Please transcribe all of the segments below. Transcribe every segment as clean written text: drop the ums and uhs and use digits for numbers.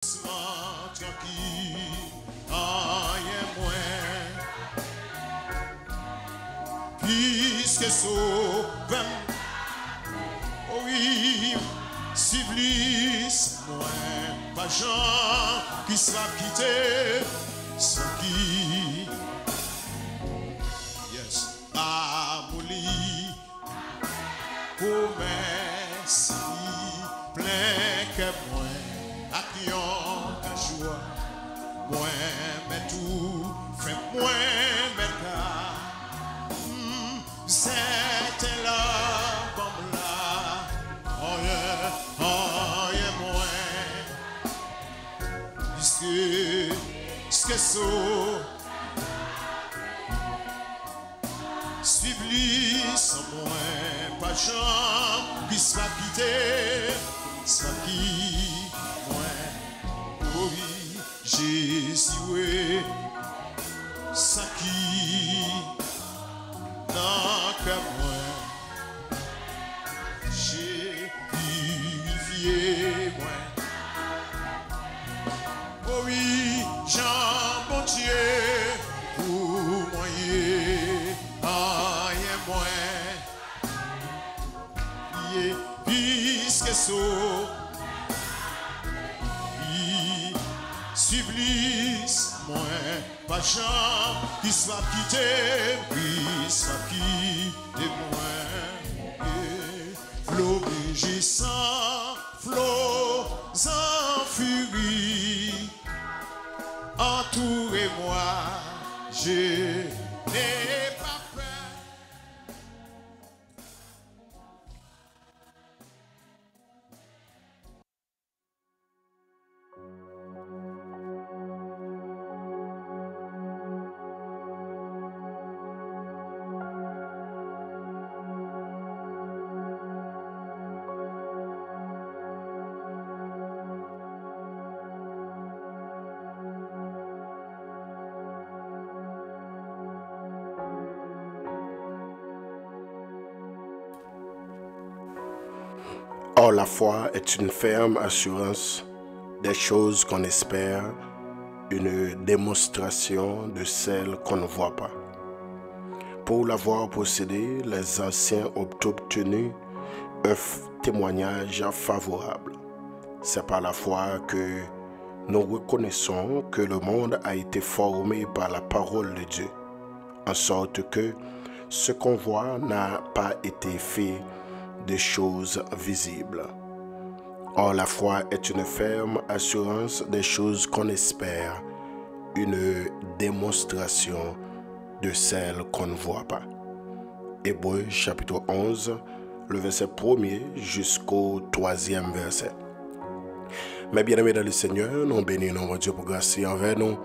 tranquille, rien moins, puisque sauvem, oui, civilis moins, pas gens qui sera quitté, sans qui, yes, amouli, promesse, plein que moi. Action ta joie, moi mais tout, fait moi mais car c'était là, bon là, oh yeah, moi, puisque ça, suivre sans moi, pas gens qui sera quitté, sans qui. Oui, Jésus est ça qui n'a qu'à moi. J'ai purifié moi. Oh oui, Jean bon Dieu pour moi rien moins. Puisque ça Sublis, moins pas gens qui soit quitté, puis soit quitté moins. Flot rugissant, flot en furie, entourez-moi, je n'ai pas peur. Or, la foi est une ferme assurance des choses qu'on espère, une démonstration de celles qu'on ne voit pas. Pour l'avoir possédé, les anciens ont obtenu un témoignage favorable. C'est par la foi que nous reconnaissons que le monde a été formé par la parole de Dieu, en sorte que ce qu'on voit n'a pas été fait de choses visibles. Or, la foi est une ferme assurance des choses qu'on espère, une démonstration de celles qu'on ne voit pas. Hébreux chapitre 11, le verset 1er jusqu'au 3e verset. Mais bien-aimés dans le Seigneur, nous bénissons notre Dieu pour grâce envers nous,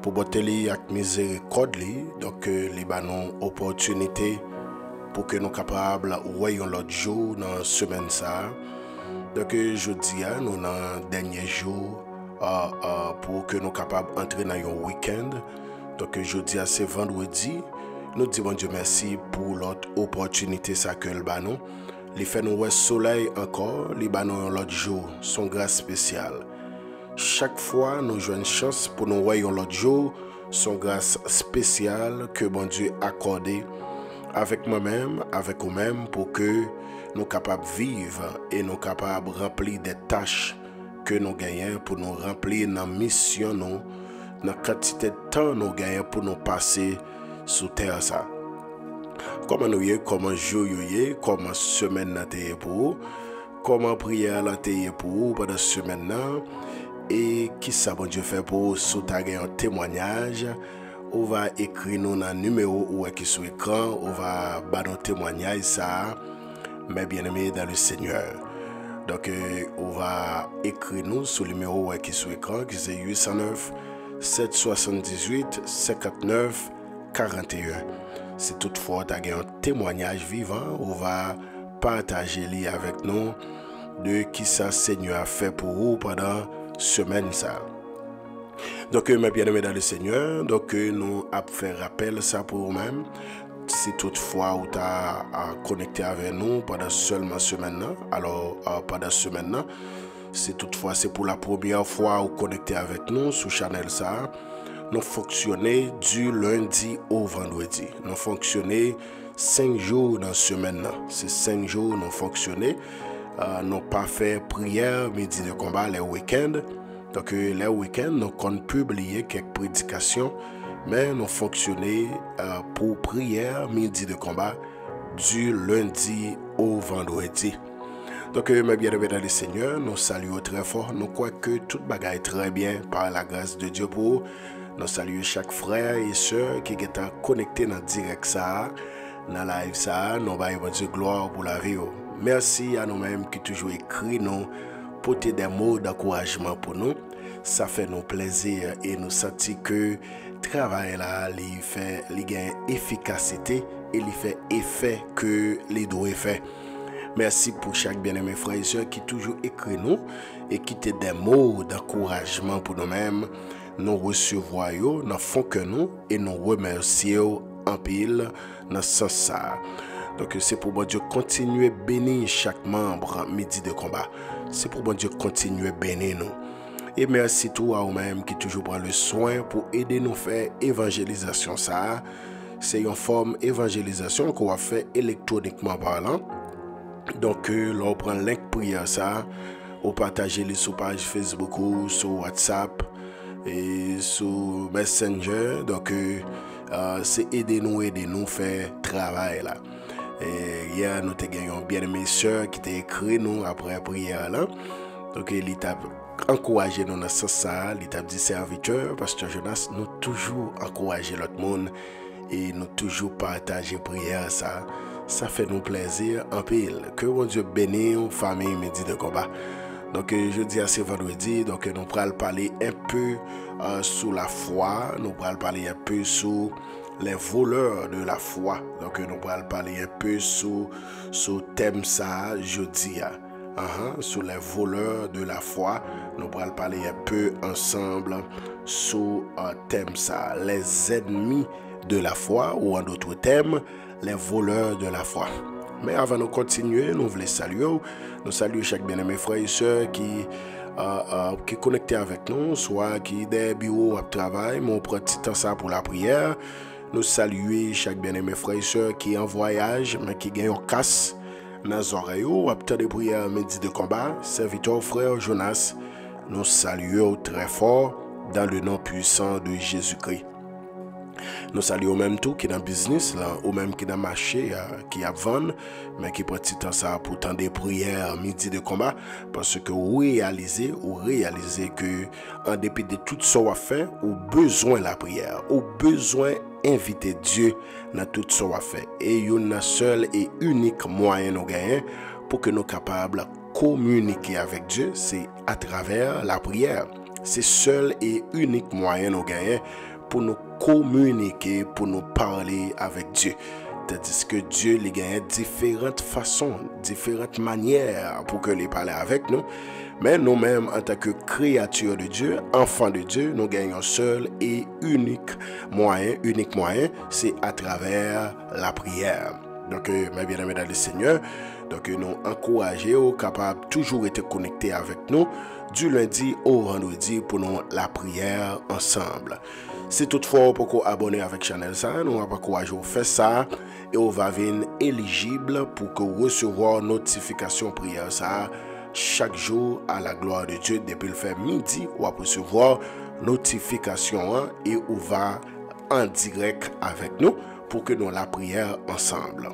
pour botter avec miséricorde, donc les banons opportunité pour que nous capables voyons l'autre jour dans la semaine ça. Donc je dis nous dans le dernier jour pour que nous capables d'entrer dans un week-end. Donc je dis c'est vendredi. Nous disons Dieu merci pour l'autre opportunité ça que le banon. Les fait nous soleil encore, les banon l'autre jour, son grâce spéciale. Chaque fois nous jouons une chance pour nous voyons l'autre jour, son grâce spéciale que bon Dieu accordé avec moi-même, avec vous-même, pour que nous capables de vivre et nous capables de remplir des tâches que nous gagnons pour nous remplir dans la mission, dans la quantité de temps nous gagnons pour nous passer sous terre. Ça. Comment nous y comment jour y comment semaine nous pour comment prière nous pour pendant la semaine et qui ça bon Dieu fait pour sous ta un témoignage. On va écrire nous dans le numéro ou qui sur l'écran, on va battre un témoignage ça, mais bien aimé dans le Seigneur. Donc on va écrire nous sur le numéro qui sur l'écran qui c'est 809 778 59 41. Si toutefois tu as un témoignage vivant, on va partager lui avec nous de qui ça Seigneur a fait pour vous pendant semaine ça. Donc, mes bien-aimés dans le Seigneur, donc nous avons fait rappel ça pour vous-même. Si toutefois vous avez connecté avec nous pendant seulement semaine, alors pendant semaine, C'est toutefois c'est pour la première fois ou connecté avec nous sur Channel ça, nous fonctionnons du lundi au vendredi. Nous fonctionnons 5 jours dans la semaine. C'est 5 jours nous fonctionnons. Nous pas fait prière, midi de combat les week-ends. Donc les week-ends, nous comptons publier quelques prédications, mais nous fonctionnons pour prière, midi de combat du lundi au vendredi. Donc, mes bien-aimés dans le Seigneur, nous saluons très fort. Nous croyons que tout bagaille très bien par la grâce de Dieu pour nous saluons chaque frère et soeur qui est connecté dans le direct ça, dans la live ça. Nous avons Dieu gloire pour la vie. Merci à nous-mêmes qui toujours écrit nous, porter des mots d'encouragement pour nous. Ça fait nous plaisir et nous sentons que le travail là, il fait efficacité et il fait effet que les doit faire. Merci pour chaque bien-aimé frère et soeur qui toujours écrit nous et qui te des mots d'encouragement pour nous-mêmes. Nous recevons, nous font que nous et nous remercions en pile dans ce sens. Donc c'est pour bon Dieu continuer à bénir chaque membre midi de combat. C'est pour bon Dieu continuer à bénir nous. Et merci tout à vous-même qui toujours prend le soin pour aider nous à faire évangélisation ça. C'est une forme d'évangélisation qu'on va faire électroniquement parlant. Donc, là, on prend le link prière ça, on partage les sur page Facebook ou sur WhatsApp et sur Messenger. Donc, c'est aider nous faire travail là. Et hier, nous avons bien aimé sœur qui t'a écrit nous après la prière là. Donc, il t'a encouragé nous dans ce sens, il t'a dit serviteur, Pasteur Jonas, nous toujours encourager l'autre monde et nous toujours partager prière ça. Ça fait nous plaisir en pile. Que mon Dieu bénisse famille midi de combat. Donc jeudi à ce vendredi, donc nous allons parler un peu sur la foi, nous allons parler un peu sur les voleurs de la foi. Donc nous allons parler un peu sur thème ça jeudi. Sur les voleurs de la foi, nous allons parler un peu ensemble sur thème ça, les ennemis de la foi ou en d'autres termes, les voleurs de la foi. Mais avant de continuer, nous voulons saluer. Nous saluons chaque bien-aimé frère et soeur qui est connecté avec nous, soit qui est des bureaux à travail, mais on prend petit temps ça pour la prière. Nous saluons chaque bien-aimé frère et soeur qui est en voyage, mais qui gagne un casse dans les oreilles, ou après des prières midi de combat. Serviteur frère Jonas, nous saluons très fort dans le nom puissant de Jésus-Christ. Nous saluons même tout qui est dans le business, là, ou même qui est dans le marché, qui a vendu, mais qui prend temps ça pour tant des prières midi de combat, parce que vous réalisez que en dépit de tout ce qu'on fait, ou besoin de la prière, ou besoin d'inviter Dieu dans tout ce qu'on fait. Et il y a un seul et unique moyen de gagner pour que nous soyons capables de communiquer avec Dieu, c'est à travers la prière. C'est seul et unique moyen de gagner pour nous communiquer, pour nous parler avec Dieu. Tandis que Dieu les gagne différentes façons, différentes manières pour que les parler avec nous. Mais nous-mêmes, en tant que créatures de Dieu, enfants de Dieu, nous gagnons seul et unique moyen, c'est à travers la prière. Donc, mes bien-aimés dans le Seigneur, donc nous encourageons, capables toujours être connectés avec nous du lundi au vendredi pour nous la prière ensemble. Si toutefois pour qu'on abonner avec Channel ça, nous va encourager à faire ça et on va venir éligible pour que recevoir notification prière ça chaque jour à la gloire de Dieu depuis le fait midi ou à recevoir notification et on va en direct avec nous pour que nous la prière ensemble.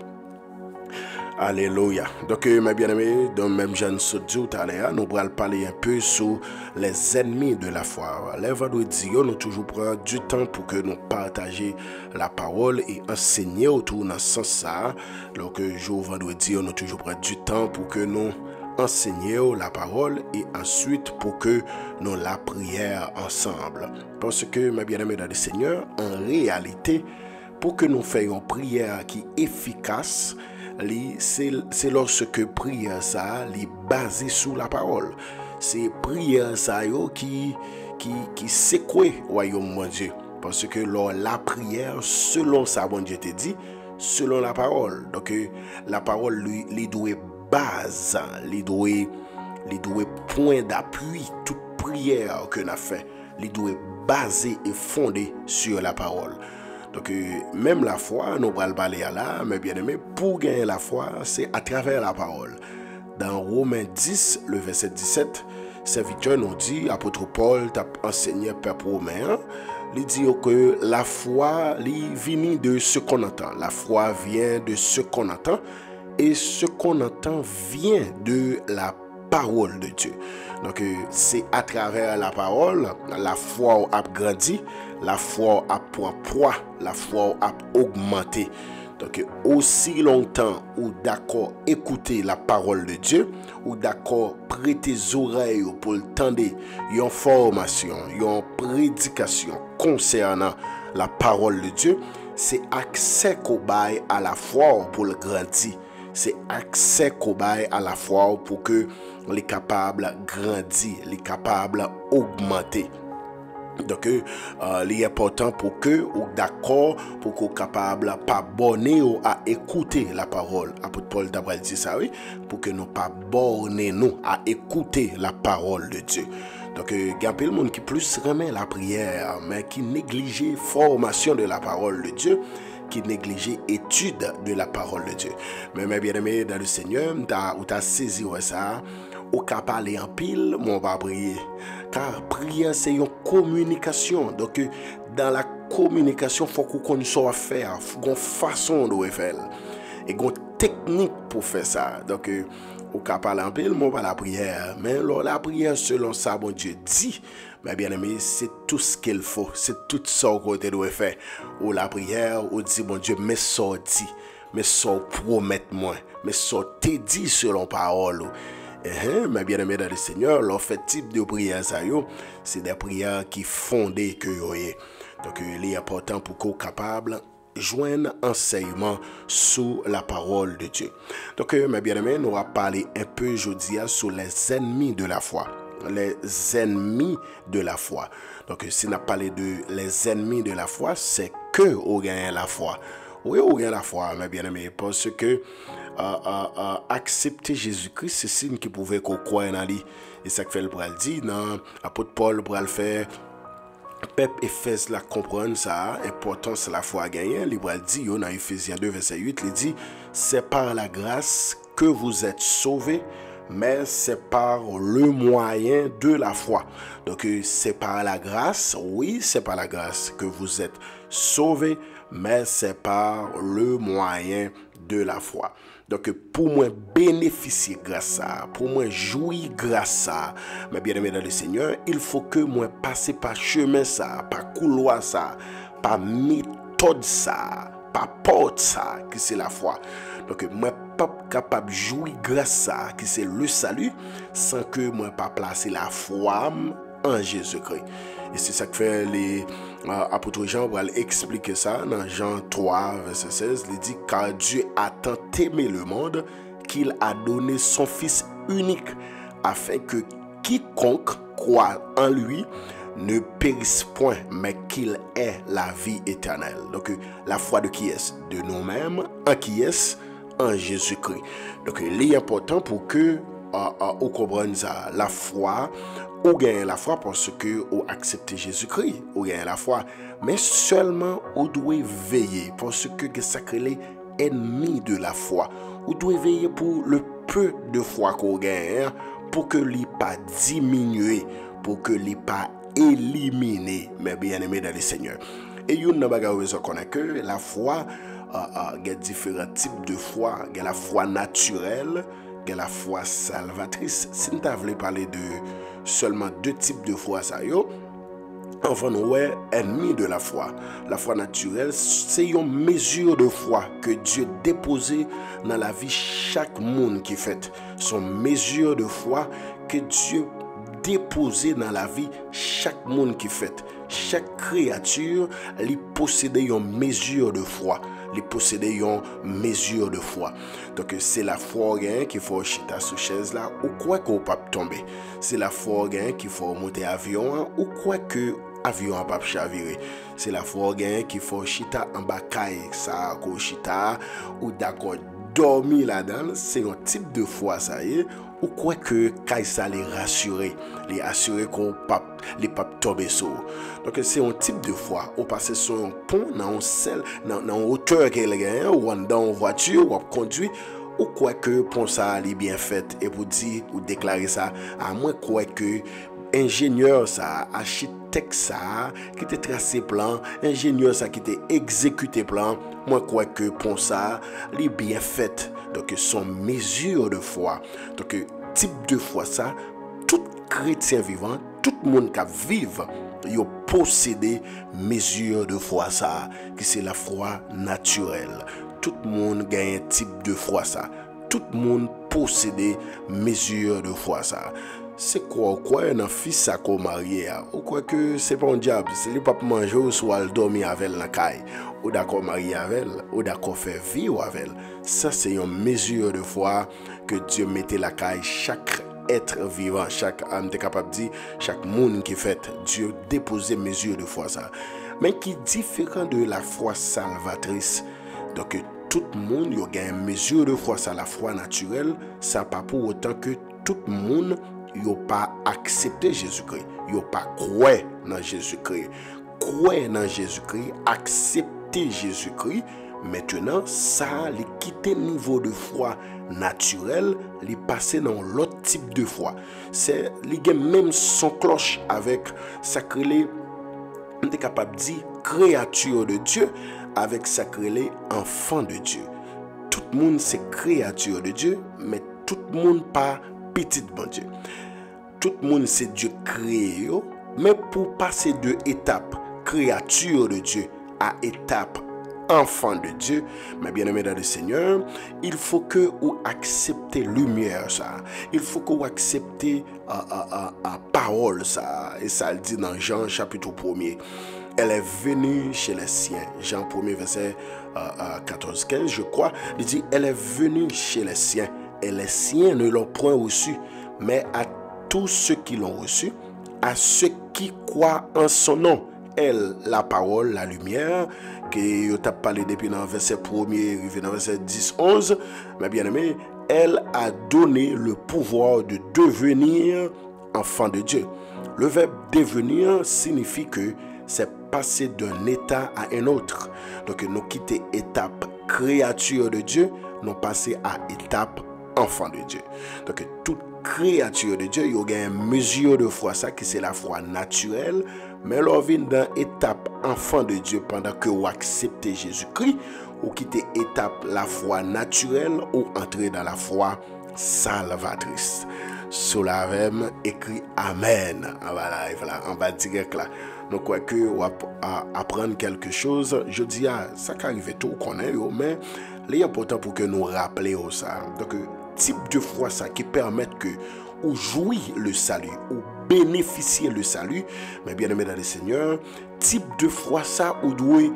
Alléluia. Donc, mes bien-aimés, dans le même genre de tout à l'heure, nous allons parler un peu sur les ennemis de la foi. Les vendredis, nous toujours prendre du temps pour que nous partagions la parole et enseigner autour de ce sens. Donc, jour vendredi, nous toujours prendre du temps pour que nous enseignions la parole et ensuite pour que nous la prière ensemble. Parce que, mes bien-aimés dans le Seigneur, en réalité, pour que nous fassions une prière qui est efficace, c'est lorsque prière ça est basée sur la parole. C'est prière ça qui secoue royaume de Dieu. Parce que la prière, selon ça, bon Dieu te dit, selon la parole. Donc la parole lui doit base, lui doit il doit point d'appui toute prière que n'a fait, il doit baser et fonder sur la parole. Donc, même la foi, nous allons parler là, mais bien aimé, pour gagner la foi, c'est à travers la parole. Dans Romains 10, le verset 17, serviteur nous dit, apôtre Paul t'a enseigné peuple romain, il dit que la foi vient de ce qu'on entend. La foi vient de ce qu'on entend, et ce qu'on entend vient de la parole de Dieu. Donc, c'est à travers la parole, la foi a grandi, la foi a pris poids, la foi a augmenté. Donc, aussi longtemps ou d'accord écouter la parole de Dieu, ou d'accord prêter oreilles pour entendre une formation, une prédication concernant la parole de Dieu, c'est accès qu'on bail à la foi pour le grandir. C'est accès qu'on bail à la foi pour que les capables grandir, les capables augmenter. Donc, il est important pour que, ou d'accord, pour qu'on capable pas borner ou à écouter la parole. Apôtre Paul d'abord dit ça, oui, pour que nous pas borner nous à écouter la parole de Dieu. Donc, il y a peu de monde qui plus remet la prière, mais qui néglige formation de la parole de Dieu, qui néglige étude de la parole de Dieu. Mais mes bien-aimés dans le Seigneur, ou t'as saisi ça, ou qu'à parler en pile, mon va prier. Car prière, c'est une communication. Donc, dans la communication, il faut qu'on connaisse à faire. Il faut qu'on façon de faire. Et qu'on technique pour faire ça. Donc, ou qu'à parler en pile, mon va la prière. Mais la prière, selon ça, bon Dieu dit, mais bien aimé, c'est tout ce qu'il faut. C'est tout ça qu'on doit faire. Ou la prière, ou dit, bon Dieu, mais sorti. Mais ça promet moi. Mais ça t'est dit selon parole. Mais bien aimé dans le Seigneur, leur fait type de prière, c'est des prières qui fondées que vous avez. Donc, il est important pour qu'on soit capable de joindre enseignement sous la parole de Dieu. Donc, mes bien aimés, nous allons parler un peu aujourd'hui sur les ennemis de la foi. Les ennemis de la foi. Donc, si on a parlé de les ennemis de la foi, c'est que on gagne la foi. Oui, on gagne la foi, mes bien aimés, parce que accepter Jésus-Christ, c'est signe qui pouvait qu'on croit en lui. Et ça que fait le bral dit, non, apôtre Paul pour le faire, peuple Éphèse la comprendre ça, importance la foi gagnée. Il bral dit, dans Ephésiens 2 verset 8, il dit, c'est par la grâce que vous êtes sauvés, mais c'est par le moyen de la foi. Donc c'est par la grâce, oui, c'est par la grâce que vous êtes sauvés, mais c'est par le moyen de la foi. Donc, pour moi bénéficier grâce à ça, pour moi jouir grâce à ça, mes bien-aimés dans le Seigneur, il faut que moi passe par chemin ça, par couloir ça, par méthode ça, par porte ça, qui c'est la foi. Donc, moi pas capable de jouir grâce à ça, qui c'est le salut, sans que moi pas placer la foi en Jésus-Christ. Et c'est ça que fait les apôtres Jean va expliquer ça dans Jean 3, verset 16. Il dit, car Dieu a tant aimé le monde qu'il a donné son Fils unique, afin que quiconque croit en lui ne périsse point, mais qu'il ait la vie éternelle. Donc, la foi de qui est? De nous-mêmes, en qui est? En Jésus-Christ. Donc, il est important pour que on comprenne ça, la foi, ou gagne la foi parce que ou accepter Jésus-Christ, ou gagne la foi, mais seulement on doit veiller parce que sacré les ennemis de la foi. On doit veiller pour le peu de foi qu'on gagne, pour que l'il pas diminuer, pour que l'il pas éliminer, mes bien-aimés dans le Seigneur. Et il y a une connaît que la foi, il y a différents types de foi. Il y a la foi naturelle, il y a la foi salvatrice. Si nous voulons parler de seulement deux types de foi, ça y est, enfin, nous sommes ennemis de la foi. La foi naturelle, c'est une mesure de foi que Dieu déposé dans la vie chaque monde qui fait. Son mesure de foi que Dieu déposé dans la vie chaque monde qui fait. Chaque créature, elle possède une mesure de foi. Il possède une mesure de foi. Donc c'est la foi qu'il faut chita sous chaise là ou quoi qu'on pas tomber. C'est la foi qu'il faut monter avion ou quoi que avion pas chavirer. C'est la foi qu'il faut chita en bas caille ça ko chita ou d'accord dormi là-dedans, c'est un type de foi ça y est, ou quoi que ça les assurer qu'on les papes tomber sur. Donc c'est un type de foi, ou passer sur un pont dans un sel, dans hauteur qu'elle gagne, ou dans une voiture, ou conduit, ou quoi que pont ça est bien fait, et vous dire ou déclarer ça, à moins quoi que ingénieur ça, architecte ça, qui te tracé plan, ingénieur ça qui te exécuté plan, moi quoi que pour ça, les bien fait. Donc son mesure de foi. Donc type de foi ça, tout chrétien vivant, tout le monde qui vive, il possédé mesure de foi ça, qui c'est la foi naturelle. Tout le monde gagne un type de foi ça. Tout le monde possède mesure de foi ça. C'est quoi un fils ça qu'on marié ou quoi que c'est pas un diable, c'est lui pas manger ou soit dormir avec la caille ou d'accord marié avec ou d'accord faire vivre avec. Ça c'est une mesure de foi que Dieu mettait la caille chaque être vivant, chaque âme est capable de dire, chaque monde qui fait, Dieu déposer mesure de foi ça. Mais qui est différent de la foi salvatrice. Donc tout le monde y a une mesure de foi, ça la foi naturelle, ça pas pour autant que tout le monde n'a pas accepté Jésus-Christ, n'a pas croire dans Jésus-Christ. Croire dans Jésus-Christ, accepter Jésus-Christ, maintenant ça les quitter niveau de foi naturel, les passer dans l'autre type de foi. C'est les même son cloche avec sacré, on est capable de dire créature de Dieu avec sacré enfant de Dieu. Tout le monde c'est créature de Dieu, mais tout le monde pas petit bon Dieu. Tout le monde c'est Dieu créé, mais pour passer de étape créature de Dieu à étape enfant de Dieu, mais bien aimé dans le Seigneur, il faut que vous acceptez lumière ça. Il faut que vous acceptez parole ça. Et ça le dit dans Jean chapitre 1er. Elle est venue chez les siens. Jean 1er verset 14-15 je crois. Il dit elle est venue chez les siens. Et les siens ne l'ont point reçu. Mais à tous ceux qui l'ont reçu, à ceux qui croient en son nom. Elle, la parole, la lumière, que je t'ai parlé depuis dans le verset 1er, dans le verset 10-11, mais bien aimé, elle a donné le pouvoir de devenir enfant de Dieu. Le verbe devenir signifie que c'est passer d'un état à un autre. Donc nous quitter étape créature de Dieu, nous passer à étape enfant de Dieu. Donc toute créature de Dieu, il y a une mesure de foi, ça qui c'est la foi naturelle, mais l'on vient dans l'étape enfant de Dieu pendant que vous acceptez Jésus-Christ, ou quittez étape la foi naturelle, ou entrer dans la foi salvatrice. Sur la même écrit Amen. Voilà, on va direct là. Donc, quoi que on va apprendre quelque chose, je dis, ça qui arrive tout qu'on est, mais l'important pour que nous rappelions ça. Donc, type de foi ça qui permet que ou jouir le salut ou bénéficier le salut, mais bien aimé dans le Seigneur, type de foi ça ou doit être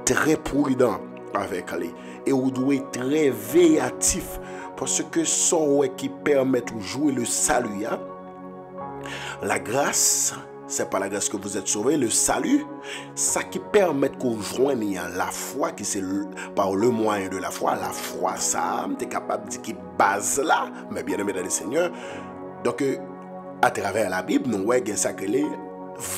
très prudent avec lui et ou doit être très véatif parce que ça qui permet de jouer le salut, hein? La grâce, c'est pas la grâce que vous êtes sauvés, le salut, ça qui permet qu'on joigne la foi, qui c'est par le moyen de la foi ça, tu es capable de dire qui base là, mais bien aimé dans le Seigneur. Donc, à travers la Bible, nous voyons ça que les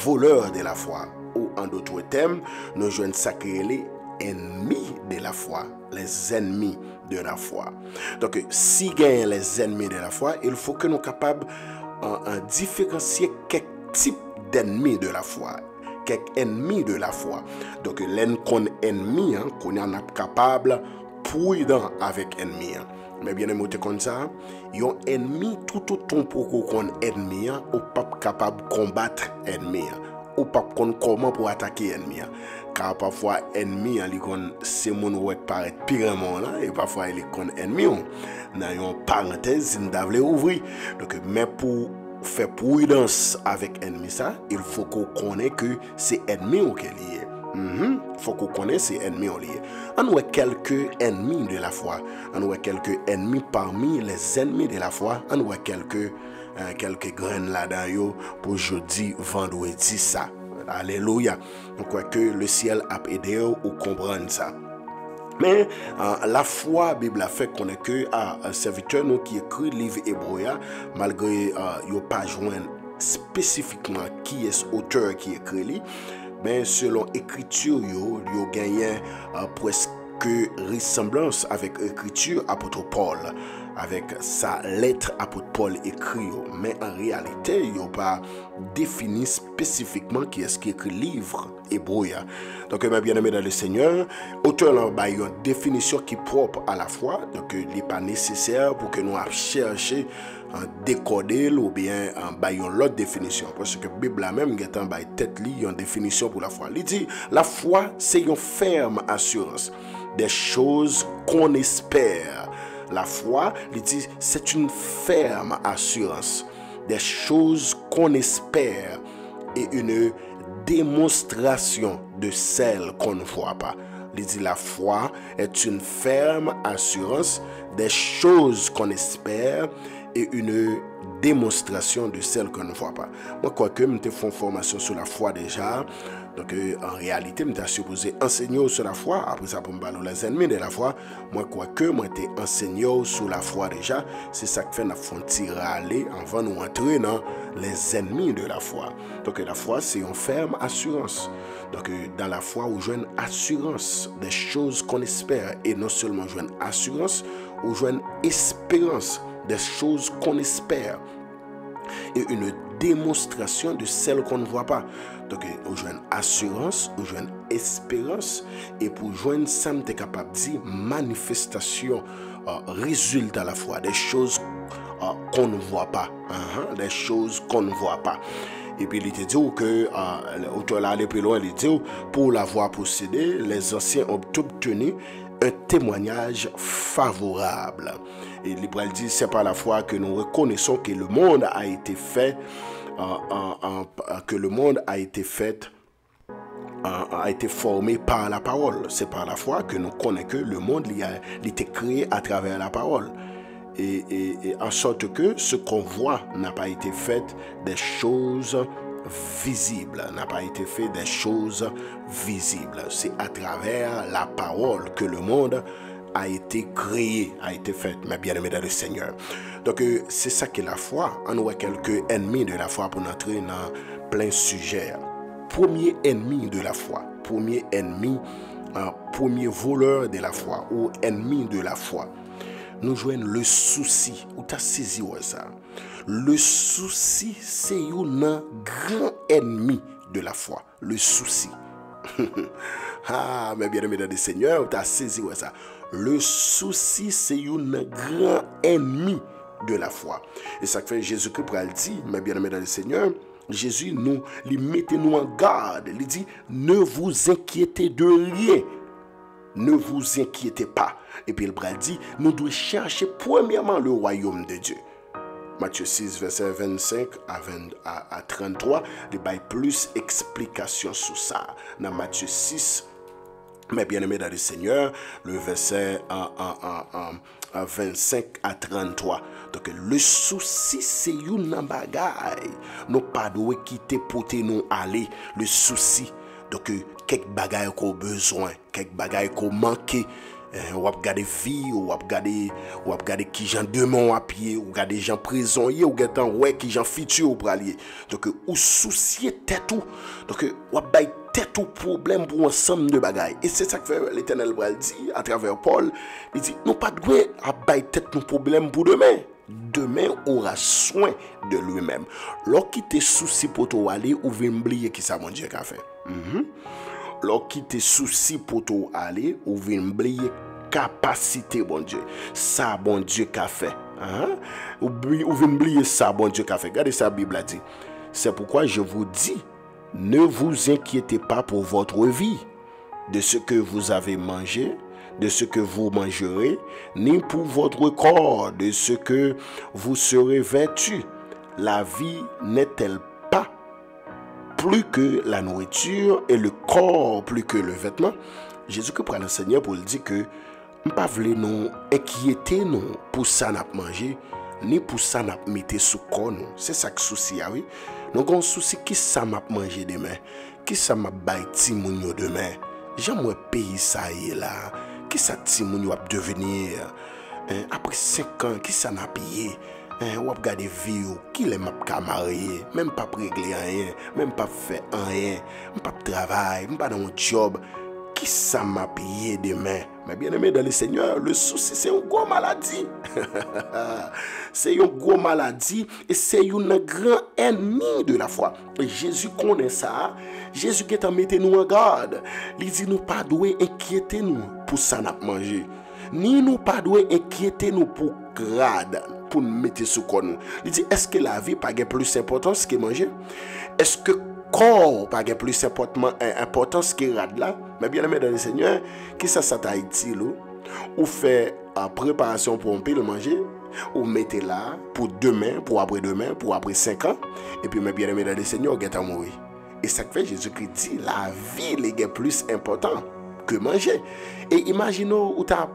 voleurs de la foi, ou en d'autres termes, nous jouons ça que les ennemis de la foi, les ennemis de la foi. Donc, si gagnent les ennemis de la foi, il faut que nous soyons capables de différencier quelques types d'ennemis de la foi, quelques ennemis de la foi. Donc, l'ennemi, qu'on est capable prudent avec ennemi. Mais bien aimé comme ça, yon ennemi tout autant pour qu'on ennemi ou pas capable de combattre ennemi ou pas comment pour attaquer ennemi. Car parfois ennemi c'est mon ouais paraît pire là et parfois il est con ennemi. Dans une parenthèse, il doit ouvrir. Donc mais pour faire prudence avec ennemi ça, il faut qu'on connaisse que c'est ennemi ou qu'il est. Faut qu'on connaisse ces ennemis en lié. On a quelques ennemis de la foi. On a quelques ennemis parmi les ennemis de la foi. On a quelques graines là-dedans pour jeudi, vendredi ça. Alléluia. Donc que le ciel a aidé ou comprendre ça. Mais la foi, la Bible a fait qu'on est que un serviteur nous qui écrit le livre hébreu, malgré il n'y a pas joint spécifiquement qui est l'auteur qui écrit lui, mais selon l'écriture, il y a gagné presque ressemblance avec l'écriture apôtre Paul, avec sa lettre apôtre Paul écrit, mais en réalité, il n'y a pas défini spécifiquement qui est-ce qui écrit le livre hébreu. Donc, mes bien-aimés dans le Seigneur, auteur a une définition qui est propre à la foi, donc il n'est pas nécessaire pour que nous cherchions décoder ou bien une autre définition, parce que la Bible même a une définition pour la foi. Il dit la foi c'est une ferme assurance des choses qu'on espère. La foi, il dit, c'est une ferme assurance des choses qu'on espère et une démonstration de celles qu'on ne voit pas. Il dit, la foi est une ferme assurance des choses qu'on espère et une démonstration de celles qu'on ne voit pas. Moi, quoique, je fais une formation sur la foi déjà. Donc, en réalité, je suis supposé enseigner sur la foi. Après ça, pour me parler les ennemis de la foi. Moi, quoique, je suis enseigné sur la foi déjà. C'est ça que fait nous font tirer aller avant de nous entrer dans les ennemis de la foi. Donc, la foi, c'est une ferme assurance. Donc, dans la foi, on joue une assurance des choses qu'on espère. Et non seulement on joue une assurance, on joue une espérance des choses qu'on espère. Et une démonstration de celles qu'on ne voit pas. Donc, on joue une assurance, on joue une espérance, et pour joindre ça, on est capable de dire manifestation, résultat à la fois, des choses qu'on ne voit pas, des choses qu'on ne voit pas. Et puis, il était dit que, l'auteur là, aller plus loin, il dit pour l'avoir possédé, les anciens ont obtenu un témoignage favorable. Et l'Hébreu dit, c'est par la foi que nous reconnaissons que le monde a été fait, que le monde a été fait, a été formé par la parole. C'est par la foi que nous connaissons que le monde a été créé à travers la parole. Et en sorte que ce qu'on voit n'a pas été fait des choses visibles, n'a pas été fait des choses visibles. C'est à travers la parole que le monde a été créé, a été fait, mes bien-aimés dans le Seigneur. Donc, c'est ça que la foi. On voit quelques ennemis de la foi pour entrer dans plein sujet. Premier ennemi de la foi, premier ennemi, premier voleur de la foi ou ennemi de la foi. Nous jouons le souci. Ou t'as saisi ça? Le souci, c'est un grand ennemi de la foi. Le souci. Ah, mes bien-aimés dans le Seigneur, tu as saisi ça. Le souci, c'est un grand ennemi de la foi. Et ça fait Jésus-Christ pour le dire, mes bien-aimés dans le Seigneur, Jésus nous mettez nous en garde. Il dit, ne vous inquiétez de rien. Ne vous inquiétez pas. Et puis il dit, nous devons chercher premièrement le royaume de Dieu. Matthieu 6, verset 25 à 33, il y a plus d'explications sur ça. Dans Matthieu 6, mes bien-aimés dans le Seigneur, le verset 25 à 33. Donc, le souci, c'est une bagaille. Nous pas de quitter pour nous aller. Le souci. Donc, quelques bagailles qu'on a besoin, quelques bagailles qu'on manque. Ou regarder vie, ou regarder qui gens demain à pied, ou regarder gens prisonniers, ou regarder ouais qui gens futur pour aller. Donc, ou soucier tête tout. Donc, ou bailler tête tout problème pour ensemble de bagailles. Et c'est ça que fait l'Éternel dit à travers Paul. Il dit, non pas de à bailler tête nos problèmes pour demain. Demain aura soin de lui-même. Lorsqu'il te soucie pour toi aller, ou vient oublier qui ça mon Dieu qu'a fait. Lorsqu'il te soucie pour toi aller, ou vient oublier capacité bon Dieu. Ça bon Dieu qu'a fait. Ou vient oublier ça bon Dieu qu'a fait. Regardez ça la Bible a dit. C'est pourquoi je vous dis, ne vous inquiétez pas pour votre vie, de ce que vous avez mangé, de ce que vous mangerez, ni pour votre corps, de ce que vous serez vêtu. La vie n'est-elle pas plus que la nourriture et le corps plus que le vêtement? Jésus-Christ prend le Seigneur pour le dire que nous ne pouvons pas nous inquiéter nous pour ça n'a pas mangé, ni pour ça n'a pas mis sous corps. C'est ça que souci, oui. Nous avons un souci qui ça m'a mangé demain, qui ça m'a bâti mon demain. J'aimerais payer ça et là. qui ça ti moun yo ap devenir après 5 ans, qui ça n'a payé? Ou ap gade vie ou, qui les m'a ka marié, même pas régler rien, même pas fait rien, même pas travail, même pas dans mon job. Qui ça m'a payé demain? Mais bien aimé dans le Seigneur, le souci c'est une grosse maladie. C'est une grosse maladie et c'est un grand ennemi de la foi. Et Jésus connaît ça. Jésus qui est en mettre nous en garde. Il dit nous pas doué inquiéter nous pour ça n'a manger. Ni nous pas doué inquiéter nous pour grade, pour nous mettre sous nous. Il dit est-ce que la vie pas plus importance que manger? Est-ce que corps pas plus importance que rad là? Mais bien aimé dans le Seigneur, qui ça t'a utile ou fait en préparation pour un peu le manger ou mettez là pour demain, pour après 5 ans et puis mais bien aimé dans le Seigneur, vous allez mourir. Et ça fait Jésus-Christ dit la vie est plus important que manger. Et imaginez où tu as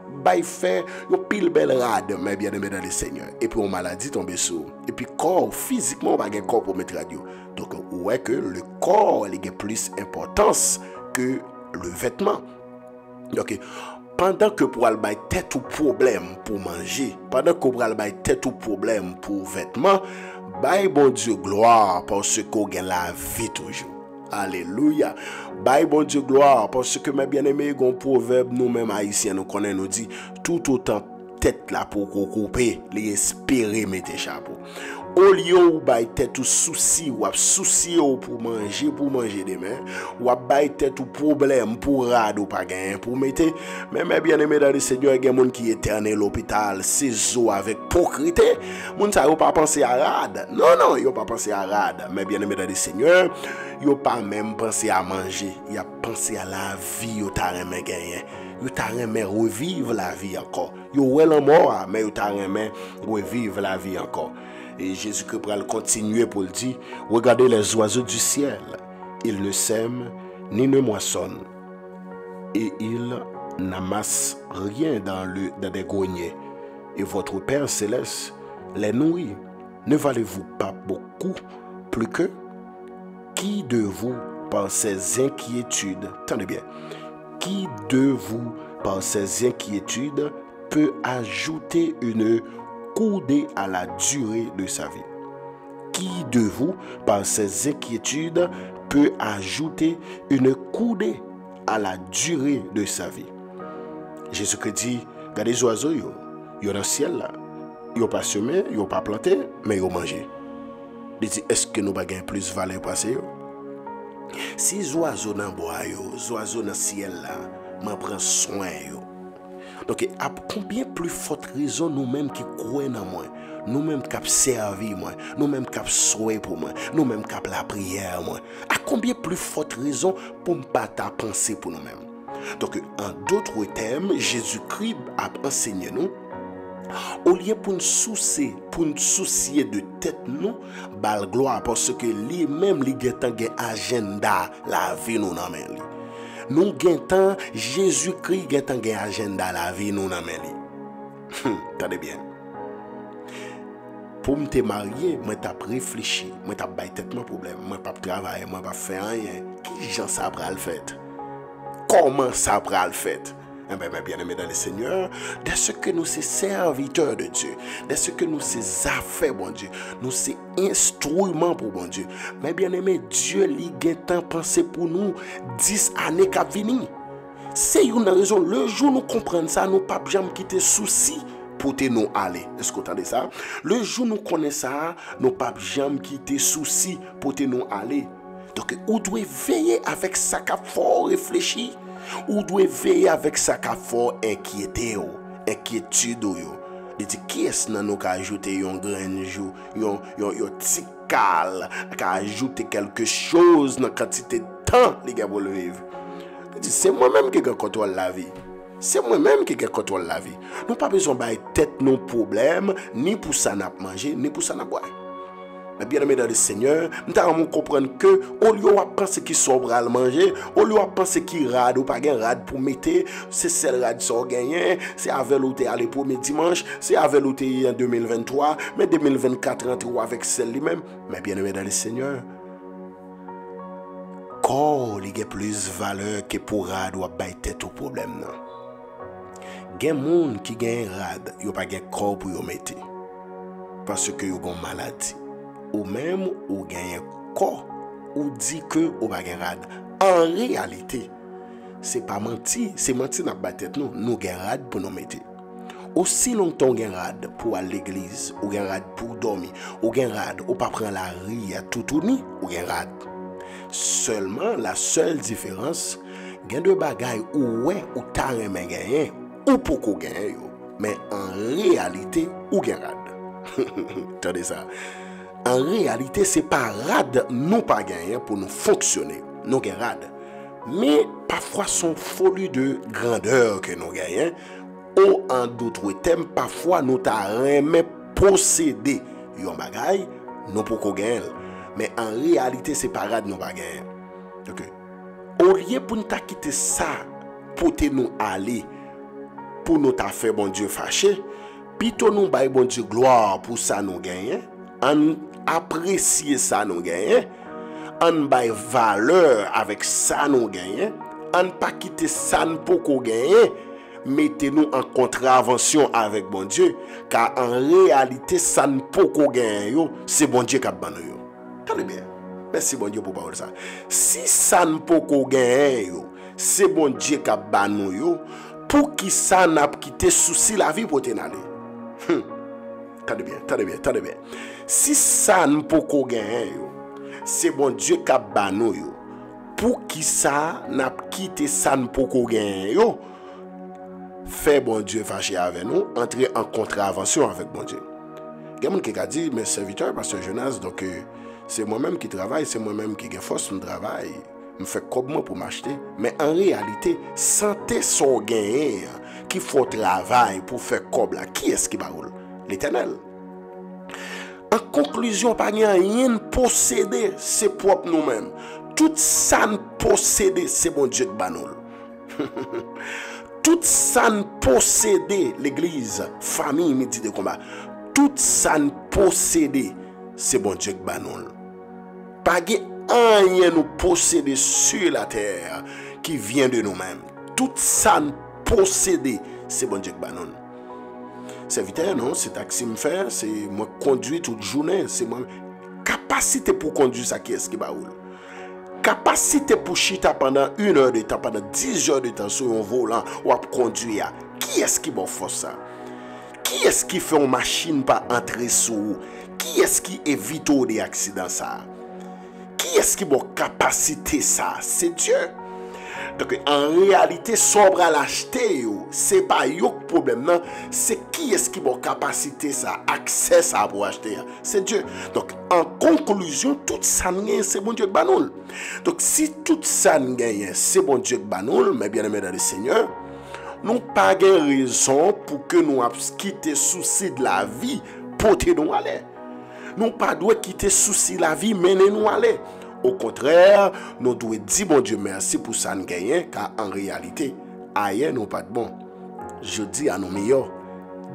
fait une pile belle rade, mais bien aimé dans le Seigneur. Et puis une maladie tombe sur. Et puis corps, physiquement, on va avoir un corps pour mettre radio. Donc, ouais que le corps a plus d'importance que le vêtement. Donc, pendant que pour aller tête ou problème pour manger, pendant que pour aller tête ou problème pour vêtements, bye bon Dieu gloire parce qu'on gagne la vie toujours. Alléluia. Bye bon Dieu gloire parce que mes bien-aimés, un proverbe nous-mêmes haïtiens nous connaissons, nous dit tout autant tête là pour couper, les espérer mettre chapeau. Au lieu où bay tête ou souci ou souci ou pour manger demain, ou bay tête ou problème pour rad ou pas gain pour mettre, mais bien aimé dans le Seigneur, il y a des gens qui éternel l'hôpital, c'est avec procrité, moun ça yo pas penser à rad. Non, yo pas penser à rad, mais bien aimé dans le Seigneur, yo pas même penser à manger, il a pensé à la vie, yo t'a remen gagner. Yo t'a remen revivre la vie encore. Yo ouais la mort, mais yo t'a remen revivre la vie encore. Et Jésus-Christ va continuer pour le dire, regardez les oiseaux du ciel, ils ne sèment ni ne moissonnent, et ils n'amassent rien dans des greniers, et votre Père céleste les nourrit. Ne valez-vous pas beaucoup plus que? Qui de vous, par ses inquiétudes, attendez bien, qui de vous, par ses inquiétudes, peut ajouter une coudée à la durée de sa vie? Qui de vous, par ses inquiétudes, peut ajouter une coudée à la durée de sa vie? Jésus-Christ dit, regardez les oiseaux, ils sont dans le ciel là. Ils n'ont pas semé, ils n'ont pas planté, mais ils ont mangé. Il dit, est-ce que nous avons plus valeur passer? Si les oiseaux dans le bois, les oiseaux dans le ciel là, m'en prend soin. Donc, à combien plus forte raison nous-mêmes qui croyons en moi, nous-mêmes qui servons moi, nous-mêmes qui souhaitons pour moi, nous-mêmes qui la prière moi, à combien plus forte raison pour ne pas penser pour nous-mêmes? Donc, en d'autres termes, Jésus-Christ a enseigné nous, au lieu pour nous soucier de tête nous, bal gloire parce que lui-même il a un agenda la vie nous dans main. Nous avons Jésus-Christ a un agenda la vie nous dans main. Attendez bien. Pour me marier, moi t'ai réfléchi, moi t'ai bail tête mon problème, moi pas travailler, moi pas faire rien. Qui gens ça va le faire? Comment ça va le faire? Eh bien, bien aimé dans le Seigneur, dès ce que nous sommes serviteurs de Dieu, dès ce que nous sommes affaires, bon Dieu, nous sommes instruments pour bon Dieu. Mais bien aimé, Dieu lui a tant pensé pour nous 10 années qui viennent. C'est une raison. Le jour où nous comprenons ça, nous ne pouvons jamais quitter souci pour nous aller. Est-ce que vous entendez ça? Le jour où nous connaissons ça, nous ne pouvons jamais quitter souci pour nous aller. Donc, vous devez veiller avec ça qu'il faut réfléchir. Ou doit veiller avec ça qu'a fort inquiétude. Il dit qui est-ce que nous ajouter un grain jour, un petit cal, qu'a ajouter quelque chose dans quantité de temps les gars pour le vivre. Il dit c'est moi-même qui contrôle la vie. C'est moi-même qui contrôle la vie. Nous pas besoin de tête nos problèmes ni pour ça n'a manger ni pour ça n'a boire. Mais bien aimé dans le Seigneur, nous avons comprendre que au lieu de penser qu'il sobre à manger, au lieu de penser qu'il rade ou pas gain rade pour mettre, c'est celle rade qui gagné, c'est avec l'autre aller pour mes dimanche, c'est avec l'autre en 2023, mais 2024 rentre avec celle lui-même. Mais bien aimé dans le Seigneur, corps il a plus valeur que pour rade ou bailler tête au problème non. gen moun qui gen rad, yo pas gen corps pour yo mettre. Parce que yo gon maladie. Ou même ou gen corps ou dit que ou pas gen rad. En réalité, c'est pas menti, c'est menti dans la tête nous gen rad pour nous mettre. Aussi longtemps gen rad pour aller à l'église, ou gen rad pour dormir, ou gen rad ou pas prendre la rue à tout tourner, ou gen rad. Seulement la seule différence, gen de bagay ou ouais ou ta remen gagner ou poko gagner yo, mais en réalité ou gen rad. Attendez ça. En réalité, c'est pas rad nous pas gagner pour nous fonctionner. Nous gen rad. Mais parfois son folie de grandeur que nous gagnons, ou en d'autres termes, parfois nous ta remen posséder yon bagay, nous poko gagner. Mais en réalité, c'est pas rad nous pas gagner. OK. Au lieu pour nous quitter ça, pour nous aller, pour nous faire bon Dieu fâché, plutôt nous bailler bon Dieu gloire pour ça nous gagner, en apprécier ça nous gagner, en bailler valeur avec ça nous gagner, en pas quitter ça nous pour gagner, mettez-nous en contravention avec bon Dieu, car en réalité ça nous pour gagner, c'est bon Dieu qui a ban nous. Attendez bien. Merci bon Dieu pour parler ça. Si ça ne peut pas gagner, c'est bon Dieu qui a ban nous, pour qui ça n'a quitté souci la vie pour t'en aller. Attendez bien. Si ça ne peut pas gagner, c'est bon Dieu qui a ban nous, pour qui ça n'a quitté ça ne peut pas gagner, fait bon Dieu fâché avec nous, entrer en contravention avec bon Dieu. Il y a quelqu'un qui a dit, mes serviteurs, pasteur Jonas, donc c'est moi-même qui travaille, c'est moi-même qui ai force de travail. Je fais comme moi pour m'acheter. Mais en réalité, santé son gain qui faut travail pour faire comme là. Qui est-ce qui va rouler? L'Éternel. En conclusion, pas rien posséder, c'est propre nous-mêmes. Tout ça nous posséder, c'est bon Dieu qui va nous. Tout ça nous posséder, l'église, famille, midi de combat. Tout ça nous posséder, c'est bon Dieu qui va nous. Pas rien nous posséder sur la terre qui vient de nous-mêmes. Tout ça nous posséder, c'est bon Dieu qui va nous. Serviteur, non, c'est taxi me faire, c'est moi conduire toute journée, c'est moi capacité pour conduire ça qui est-ce qui va rouler. Capacité pour chita pendant 1 heure de temps, pendant 10 heures de temps sur un volant ou à conduire. Qui est-ce qui va faire ça? Qui est-ce qui fait une machine pas entrer sous? Qui est-ce qui évite des accidents ça? Qui est-ce qui a capacité ça? C'est Dieu. Donc en réalité, sobre à l'acheter, c'est pas le problème, non. C'est qui est-ce qui a capacité ça, accès ça pour acheter? C'est Dieu. Donc en conclusion, tout ça c'est bon Dieu qui banoul. Donc si tout ça c'est bon Dieu qui banoul, mais bien aimé dans le Seigneur, nous pas de raison pour que nous quitter souci de la vie pour nous aller. Nous pas doit quitter souci de la vie mener nous aller. Au contraire, nous devons dire bon Dieu merci pour ça nous gagner, car en réalité, ailleurs nous pas de bon. Je dis à nos meilleurs,